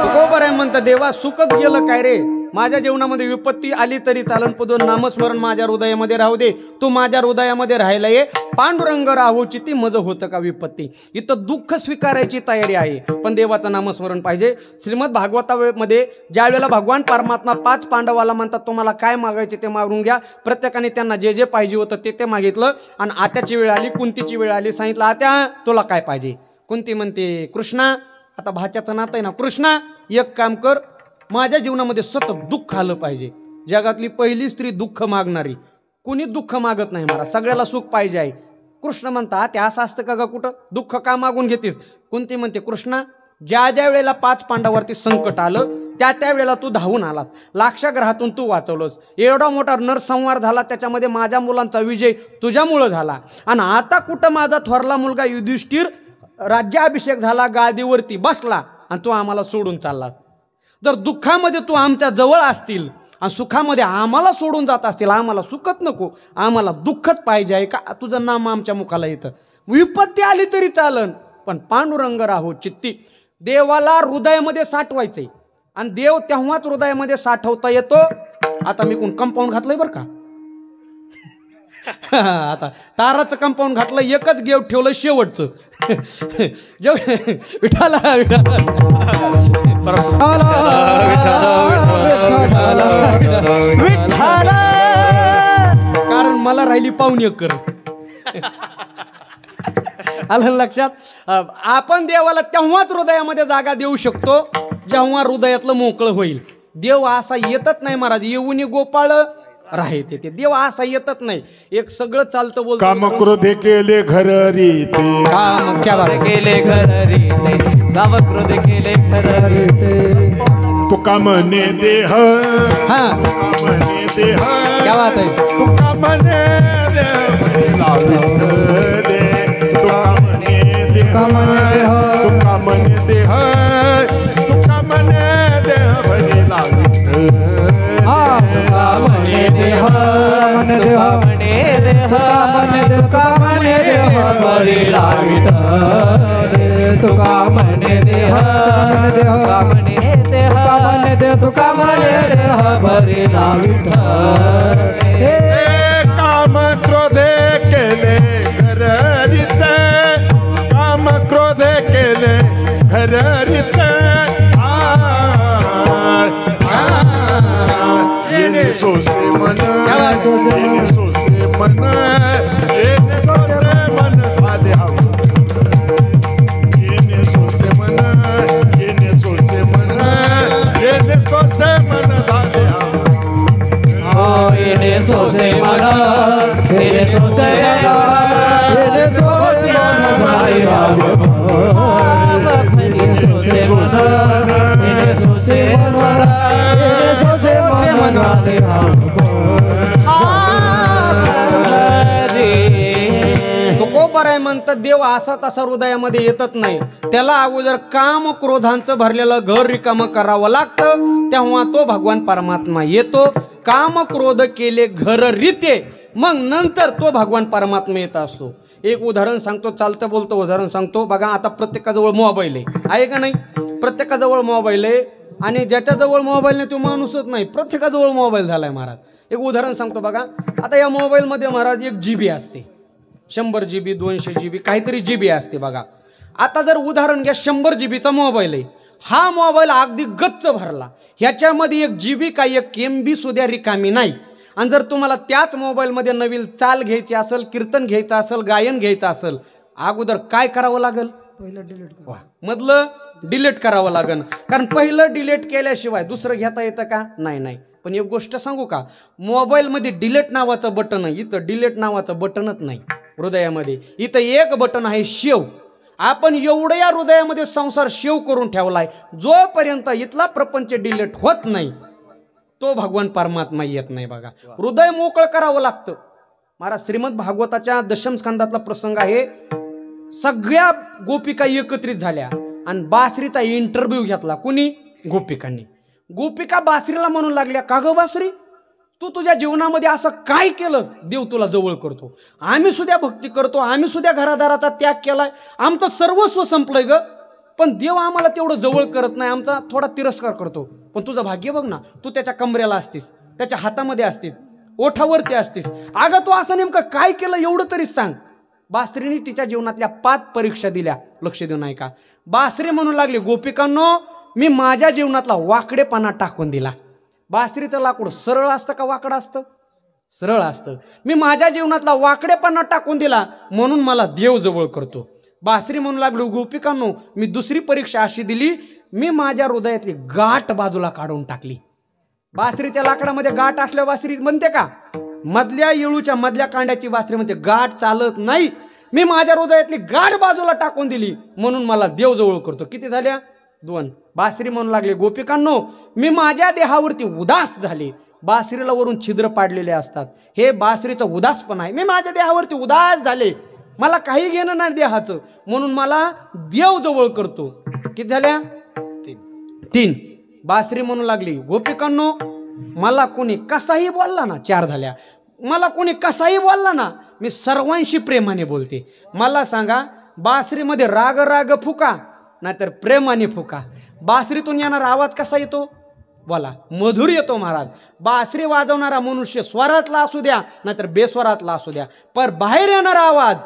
तुकोबाराय म्हणतात देवा सुखच गेलं काय रे, माझ्या जीवनामध्ये विपत्ती आली तरी चालन, पुढं नामस्मरण माझ्या हृदयामध्ये राहू दे. तू माझ्या हृदयामध्ये राहायला ये. पांडुरंग राहू चिती मज होतं का विपत्ती. इथं दुःख स्वीकारायची तयारी आहे, पण देवाचं नामस्मरण पाहिजे. श्रीमद भागवतामध्ये ज्या वेळेला भगवान परमात्मा 5 पांडवाला म्हणतात तुम्हाला काय मागायचे ते मागून घ्या, प्रत्येकाने त्यांना जे जे पाहिजे होतं ते मागितलं. आणि आत्याची वेळ आली, कुंतीची वेळ आली, सांगितलं आत्या तुला काय पाहिजे. कुंती म्हणते कृष्णा, आता भाच्याचं नातं आहे ना, कृष्णा एक काम कर, माझ्या जीवनामध्ये सतत दुःख आलं पाहिजे. जगातली पहिली स्त्री दुःख मागणारी. कुणी दुःख मागत नाही महाराज, सगळ्याला सुख पाहिजे आहे. कृष्ण म्हणतात ते असं असतं का ग, कुठं दुःख का मागून घेतीस? कुंती म्हणते कृष्णा, ज्या ज्या वेळेला 5 पांडवावरती संकट आलं त्या वेळेला तू धावून आलास, लाक्षाग्रहातून तू वाचवलंस, एवढा मोठा नरसंहार झाला, त्याच्यामध्ये माझ्या मुलांचा विजय तुझ्यामुळं झाला. आणि आता कुठं माझा थोरला मुलगा युधिष्ठिर राज्याभिषेक झाला, गादीवरती बसला आणि तू आम्हाला सोडून चाललास. जर दुःखामध्ये तू आमच्या जवळ असतील आणि सुखामध्ये आम्हाला सोडून जात असतील, आम्हाला सुखच नको, आम्हाला दुःखच पाहिजे आहे का? तुझं नाम आमच्या मुखाला येतं. विपत्ती आली तरी चालन, पण पांडुरंग राहो चित्ती. देवाला हृदयामध्ये साठवायचंय आणि देव तेव्हाच हृदयामध्ये साठवता येतो. आता मी कोण कंपाऊंड घातलंय बरं का आता ताराचं कंपाऊंड घातलं, एकच गेव ठेवलं शेवटचं. विठाला कारण मला राहिली पाहुणे कर. आलं लक्षात? आपण देवाला तेव्हाच हृदयामध्ये जागा देऊ शकतो जेव्हा हृदयातलं मोकळं होईल. देव असा येतच नाही महाराज, येऊन गोपाळ राहते. ते देव असा येतच नाही. एक सगळं चालतं बोलतो. काम क्रोधे केले घर रीते, काम केले घर रीते, काम क्रोध केले घर रीते. तुका म्हणे देह, हा म्हणे देह, क्या बात आहे. तुका म्हणे देह लावित दे, तुका म्हणे देह, तुका म्हणे देह, तुका म्हणे देह भले लावित. म्हणे देह, म्हणे देह, म्हणे देह, म्हणे तुका म्हणे देह बरी लावित रे. तुका म्हणे देह, म्हणे देह, म्हणे देह, म्हणे देह, तुका म्हणे देह बरी लावित रे. काम क्रोधे केले घर रीते, काम क्रोधे केले घर रीते. येणे सोसे मन, येणे सोसे मन, येणे सोसे मन झाले हवं. येणे सोसे मन, येणे सोसे मन, येणे सोसे मन झाले हवं. येणे सोसे मन, येणे सोसे मन, येणे सोसे मन झाले हवं. येणे सोसे मन, येणे सोसे मन, येणे सोसे मन झाले हवं. तुकोबर आहे म्हणतात देव असा तसा हृदयामध्ये येतच नाही. त्याला अगोदर काम क्रोधांचं भरलेलं घर रिकामं करावं लागतं, तेव्हा तो भगवान परमात्मा येतो. काम क्रोध केले घर रीते, मग नंतर तो भगवान परमात्मा येत असतो. एक उदाहरण सांगतो, चालतं बोलतं उदाहरण सांगतो. बघा आता प्रत्येकाजवळ मोबाईल आहे का नाही? प्रत्येकाजवळ मोबाईल आहे आणि ज्याच्याजवळ मोबाईल नाही तो माणूसच नाही, प्रत्येकाजवळ मोबाईल झालाय महाराज. एक उदाहरण सांगतो बघा. आता या मोबाईलमध्ये महाराज 1 GB असते, 100 GB 200 GB काहीतरी GB असते बघा. आता जर उदाहरण घ्या, 100 GB मोबाईल आहे. हा मोबाईल अगदी गच्च भरला, ह्याच्यामध्ये 1 GB का 1 MB सुद्धा रिकामी नाही. आणि जर तुम्हाला त्याच मोबाईलमध्ये नवीन चाल घ्यायची असेल, कीर्तन घ्यायचं असेल, गायन घ्यायचं असेल, अगोदर काय करावं लागेल? मधलं डिलीट करावं लागेल. कारण पहिलं डिलीट केल्याशिवाय दुसरं घेता येतं का? नाही. पण एक गोष्ट सांगू का, मोबाईलमध्ये डिलीट नावाचं बटन आहे, इथं डिलीट नावाचं बटनच नाही हृदयामध्ये. इथं एक बटन आहे शेव. आपण एवढं या हृदयामध्ये संसार शेव करून ठेवलाय, जोपर्यंत इथला प्रपंच डिलीट होत नाही तो भगवान परमात्मा येत नाही. बघा, हृदय मोकळं करावं लागतं. महाराज श्रीमद भागवताच्या दशम स्कंदातला प्रसंग आहे. सगळ्या गोपिका एकत्रित झाल्या आणि बासरीचा इंटरव्ह्यू घेतला. कुणी? गोपिकांनी. गोपिका बासरीला म्हणून लागल्या, का ग बासरी, तू तुझ्या जीवनामध्ये असं काय केलं देव तुला जवळ करतो? आम्ही सुद्धा भक्ती करतो, आम्ही सुद्धा घरादाराचा त्याग केलाय, आमचं सर्वस्व संपलंय ग, पण देव आम्हाला तेवढं जवळ करत नाही, आमचा थोडा तिरस्कार करतो. पण तुझं भाग्य बघ ना, तू त्याच्या कमरेला असतीस, त्याच्या हातामध्ये असतीस, ओठावरती असतीस. अगं तू असं नेमकं काय केलं एवढं तरी सांग. बासरीने तिच्या जीवनातल्या 5 परीक्षा दिल्या. लक्ष देऊ नाही का? बासरी म्हणून लागली, गोपिकांनो मी माझ्या जीवनातला वाकडेपणा टाकून दिला. बासरीचं लाकूड सरळ असतं का वाकडं असतं? सरळ असतं. मी माझ्या जीवनातला वाकडेपणा टाकून दिला म्हणून मला देव जवळ करतो. बासरी म्हणून लागलो, गोपिकांनो मी दुसरी परीक्षा अशी दिली, मी माझ्या हृदयातली गाठ बाजूला काढून टाकली. बासरीच्या लाकडामध्ये गाठ असल्या बासरी म्हणते का? मधल्या येळूच्या मधल्या कांड्याची बासरी म्हणते गाठ चालत नाही. मी माझ्या हृदयातली गाठ बाजूला टाकून दिली म्हणून मला देव जवळ करतो. किती झाल्या? 2. बासरी म्हणू लागले, गोपिकांनो मी माझ्या देहावरती उदास झाले. बासरीला वरून छिद्र पाडलेले असतात. हे बासरीचं उदासपण आहे. मी माझ्या देहावरती उदास झाले, मला काही घेणं नाही देहाचं, म्हणून मला देव जवळ करतो. किती झाल्या? 3. बासरी म्हणू लागली, गोपिकांनो मला कोणी कसाही बोलला ना. 4 झाल्या. मला कोणी कसाही बोलला ना, मी सर्वांशी प्रेमाने बोलते. मला सांगा, बासरीमध्ये राग राग फुका नाहीतर प्रेमाने फुका. बासरीतून येणारा आवाज कसा येतो? बोला, मधुर येतो महाराज. बासरी वाजवणारा मनुष्य स्वरातला असू द्या नाहीतर बेस्वरातला असू द्या, पर बाहेर येणारा आवाज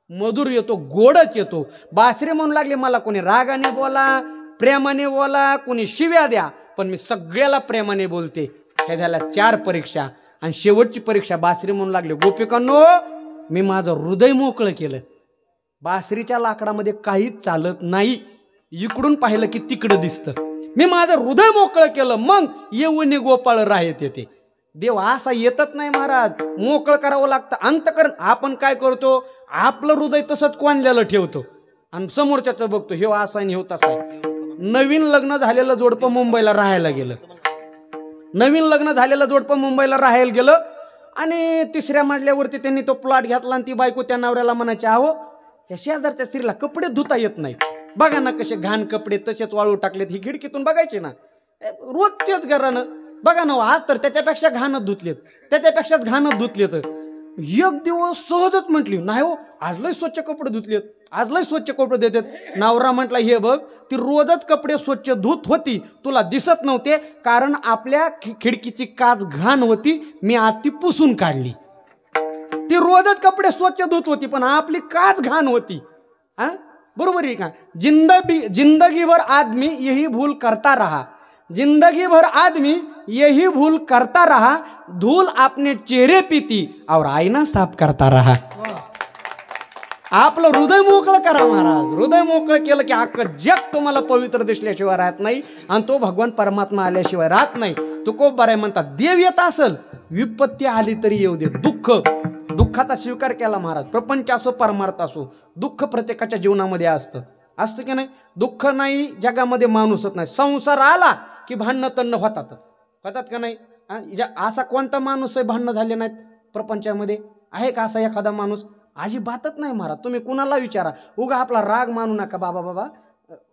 मधुर येतो, गोडच येतो. बासरी म्हणू लागली, मला कोणी रागाने बोला, प्रेमाने बोला, कोणी शिव्या द्या, पण मी सगळ्याला प्रेमाने बोलते. हे झाल्या 4 परीक्षा. आणि शेवटची परीक्षा बासरी म्हणू लागली, गोपिकांनो मी माझं हृदय मोकळं केलं. बासरीच्या लाकडामध्ये काहीच चालत नाही. इकडून पाहिलं की तिकडं दिसतं. मी माझं हृदय मोकळं केलं, मग येऊन गोपाळ राहत येते. देव असा येतच नाही महाराज, मोकळं करावं लागतं अंतकरण. आपण काय करतो, आपलं हृदय तसंच कोंडलेलं ठेवतो आणि समोरच्याचं बघतो, हे असा आहे, हे तसा आहे. नवीन लग्न झालेलं जोडपं मुंबईला राहायला गेलं. नवीन लग्न झालेलं जोडपं मुंबईला राहायला गेलं आणि 3ऱ्या मजल्यावरती त्यांनी तो प्लॉट घेतला आणि ती बायको त्या नवऱ्याला म्हणायची, अहो या शेजारच्या स्त्रीला कपडे धुता येत नाही, बघा ना कसे घाण कपडे तसेच वाळू टाकलेत. ही खिडकीतून बघायची ना, रोज तेच घरानं बघा ना, आज तर त्याच्यापेक्षा घाणच धुतलेत, त्याच्यापेक्षाच घाणच धुतलेत. एक दिवस सहजच म्हटली, नाही हो आज लय स्वच्छ कपडे धुतलेत, आज लय स्वच्छ कपडे देतात. नवरा म्हटला, हे बघ ती रोजच कपडे स्वच्छ धुत होती, तुला दिसत नव्हते, कारण आपल्या खिडकीची काच घाण होती, मी आज ती पुसून काढली. ती रोजच कपडे स्वच्छ धुत होती पण आपली काच घाण होती. हा बरोबर आहे का? जिंदगी भर आदमी यही भूल करता रहा, जिंदगी भर आदमी यही भूल करता रहा, धूल अपने चेहरे पीती और आईना साफ करता रहा. आपलं हृदय मोकळं करा महाराज. हृदय मोकळं केलं की अख्खं जग तुम्हाला पवित्र दिसल्याशिवाय राहत नाही आणि तो भगवान परमात्मा आल्याशिवाय राहत नाही. तुकोबाराय म्हणतात, देव येत असेल विपत्ती आली तरी येऊ दे. दुःखाचा स्वीकार केला महाराज. प्रपंच असो परमार्थ असो, दुःख प्रत्येकाच्या जीवनामध्ये असतं की नाही? दुःख नाही जगामध्ये माणूसच नाही. संसार आला की भांडणं तन्न होतात का नाही? असा कोणता माणूस आहे भांडणं झाले नाहीत प्रपंचामध्ये? आहे का असा एखादा माणूस? अजिबातच नाही महाराज. तुम्ही कुणाला विचारा, उगा आपला राग मानू नका. बाबा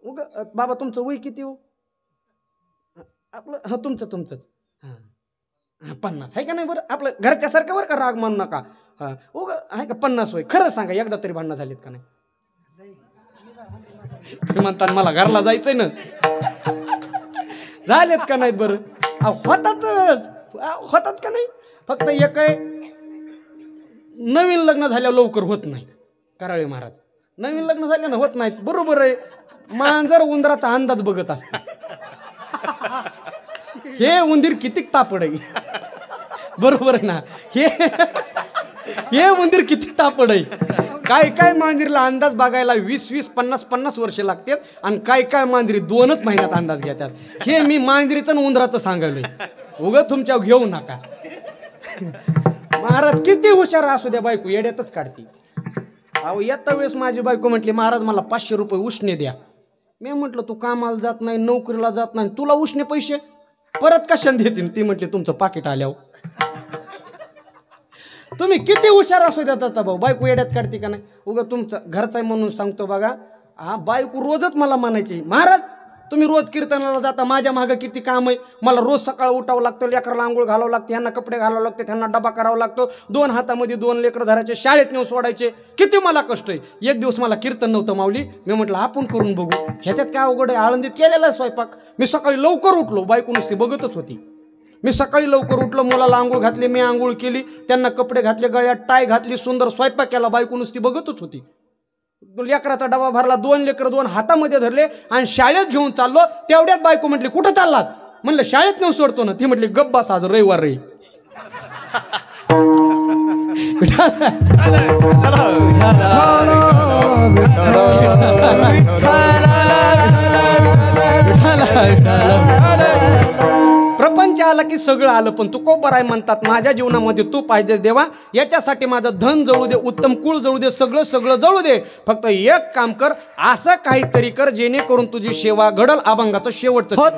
उगा बाबा तुमचं वय किती हो? आपलं हा तुमचंच 50 आहे का नाही? बरं आपलं घरच्यासारखं बरं का, राग मानू नका. हा उगा आहे का 50 वय? खरं सांगा, एकदा तरी भांडणं झालीत का नाही? ते म्हणतात मला घरला जायचंय ना. झालेत का नाहीत? बरं होतात का नाही? फक्त एक आहे, नवीन लग्न झाल्यावर लवकर होत नाहीत. कराळे महाराज, नवीन लग्न झाल्यानं होत नाहीत. बरोबर आहे. मांजर उंदराचा अंदाज बघत असते. हे उंदीर किती तापड आहे. बरोबर आहे ना? हे उंदीर किती तापड आहे. काय मांजरीला अंदाज बघायला 20 50 वर्ष लागतात आणि काय मांजरी 2च महिन्यात अंदाज घेतात. हे मी मांजरीचं आणि उंदराचं सांगायलोय. उगाच तुमच्या घेऊ नका. महाराज किती हुशार असू द्या, बायको येड्यातच काढते. अहो येता वेळेस माझी बायको म्हटली, महाराज मला 500 रुपये उसने द्या. मी म्हटलं तू कामाला जात नाही, नोकरीला जात नाही, तुला उसने पैसे परत कशाने देतील? ती म्हटली तुमचं पाकिट आल्यावर. तुम्ही किती हुशार असू द्या आता भाऊ, बायको येड्यात काढते का नाही? उगा तुमचं घरचा आहे म्हणून सांगतो बघा. हा बायको रोजच मला म्हणायची, महाराज तुम्ही रोज कीर्तनाला जाता, माझ्या मागं किती काम आहे. मला रोज सकाळ उठावं लागतं, लेकराला आंघोळ घालावं लागतं, ह्यांना कपडे घालावं लागते, ह्यांना डबा करावा लागतो, 2 हातामध्ये 2 लेकरं धरायचे, शाळेत नेऊन सोडायचे, किती मला कष्ट आहे. एक दिवस मला कीर्तन नव्हतं माऊली, मी म्हटलं आपण करून बघू. ह्याच्यात काय अवघड आहे? आळंदीत केलेला आहे स्वयंपाक. मी सकाळी लवकर उठलो, बायको नुसती बघतच होती. मी सकाळी लवकर उठलो, मुलाला आंघोळ घातली, मी आंघोळ केली, त्यांना कपडे घातले, गळ्यात टाय घातली, सुंदर स्वयंपाक केला, बायको नुसती बघतच होती. लेकराचा डबा भरला, 2 लेकरं 2 हातामध्ये धरले आणि शाळेत घेऊन चाललो. तेवढ्यात बायको म्हटली, कुठं चाललात? म्हणलं शाळेत नेऊन सोडतो ना. ती म्हटली गप्प बस, आज रविवार रे. प्रपंच आला की सगळं आलं. पण तुकोबर आहे म्हणतात माझ्या जीवनामध्ये तू पाहिजेस देवा. याच्यासाठी माझं धन जळू दे, उत्तम कुळ जळू दे, सगळं सगळं जळू दे. फक्त एक काम कर, असं काहीतरी कर जेणेकरून तुझी सेवा घडल. अभंगाचं शेवटचं हो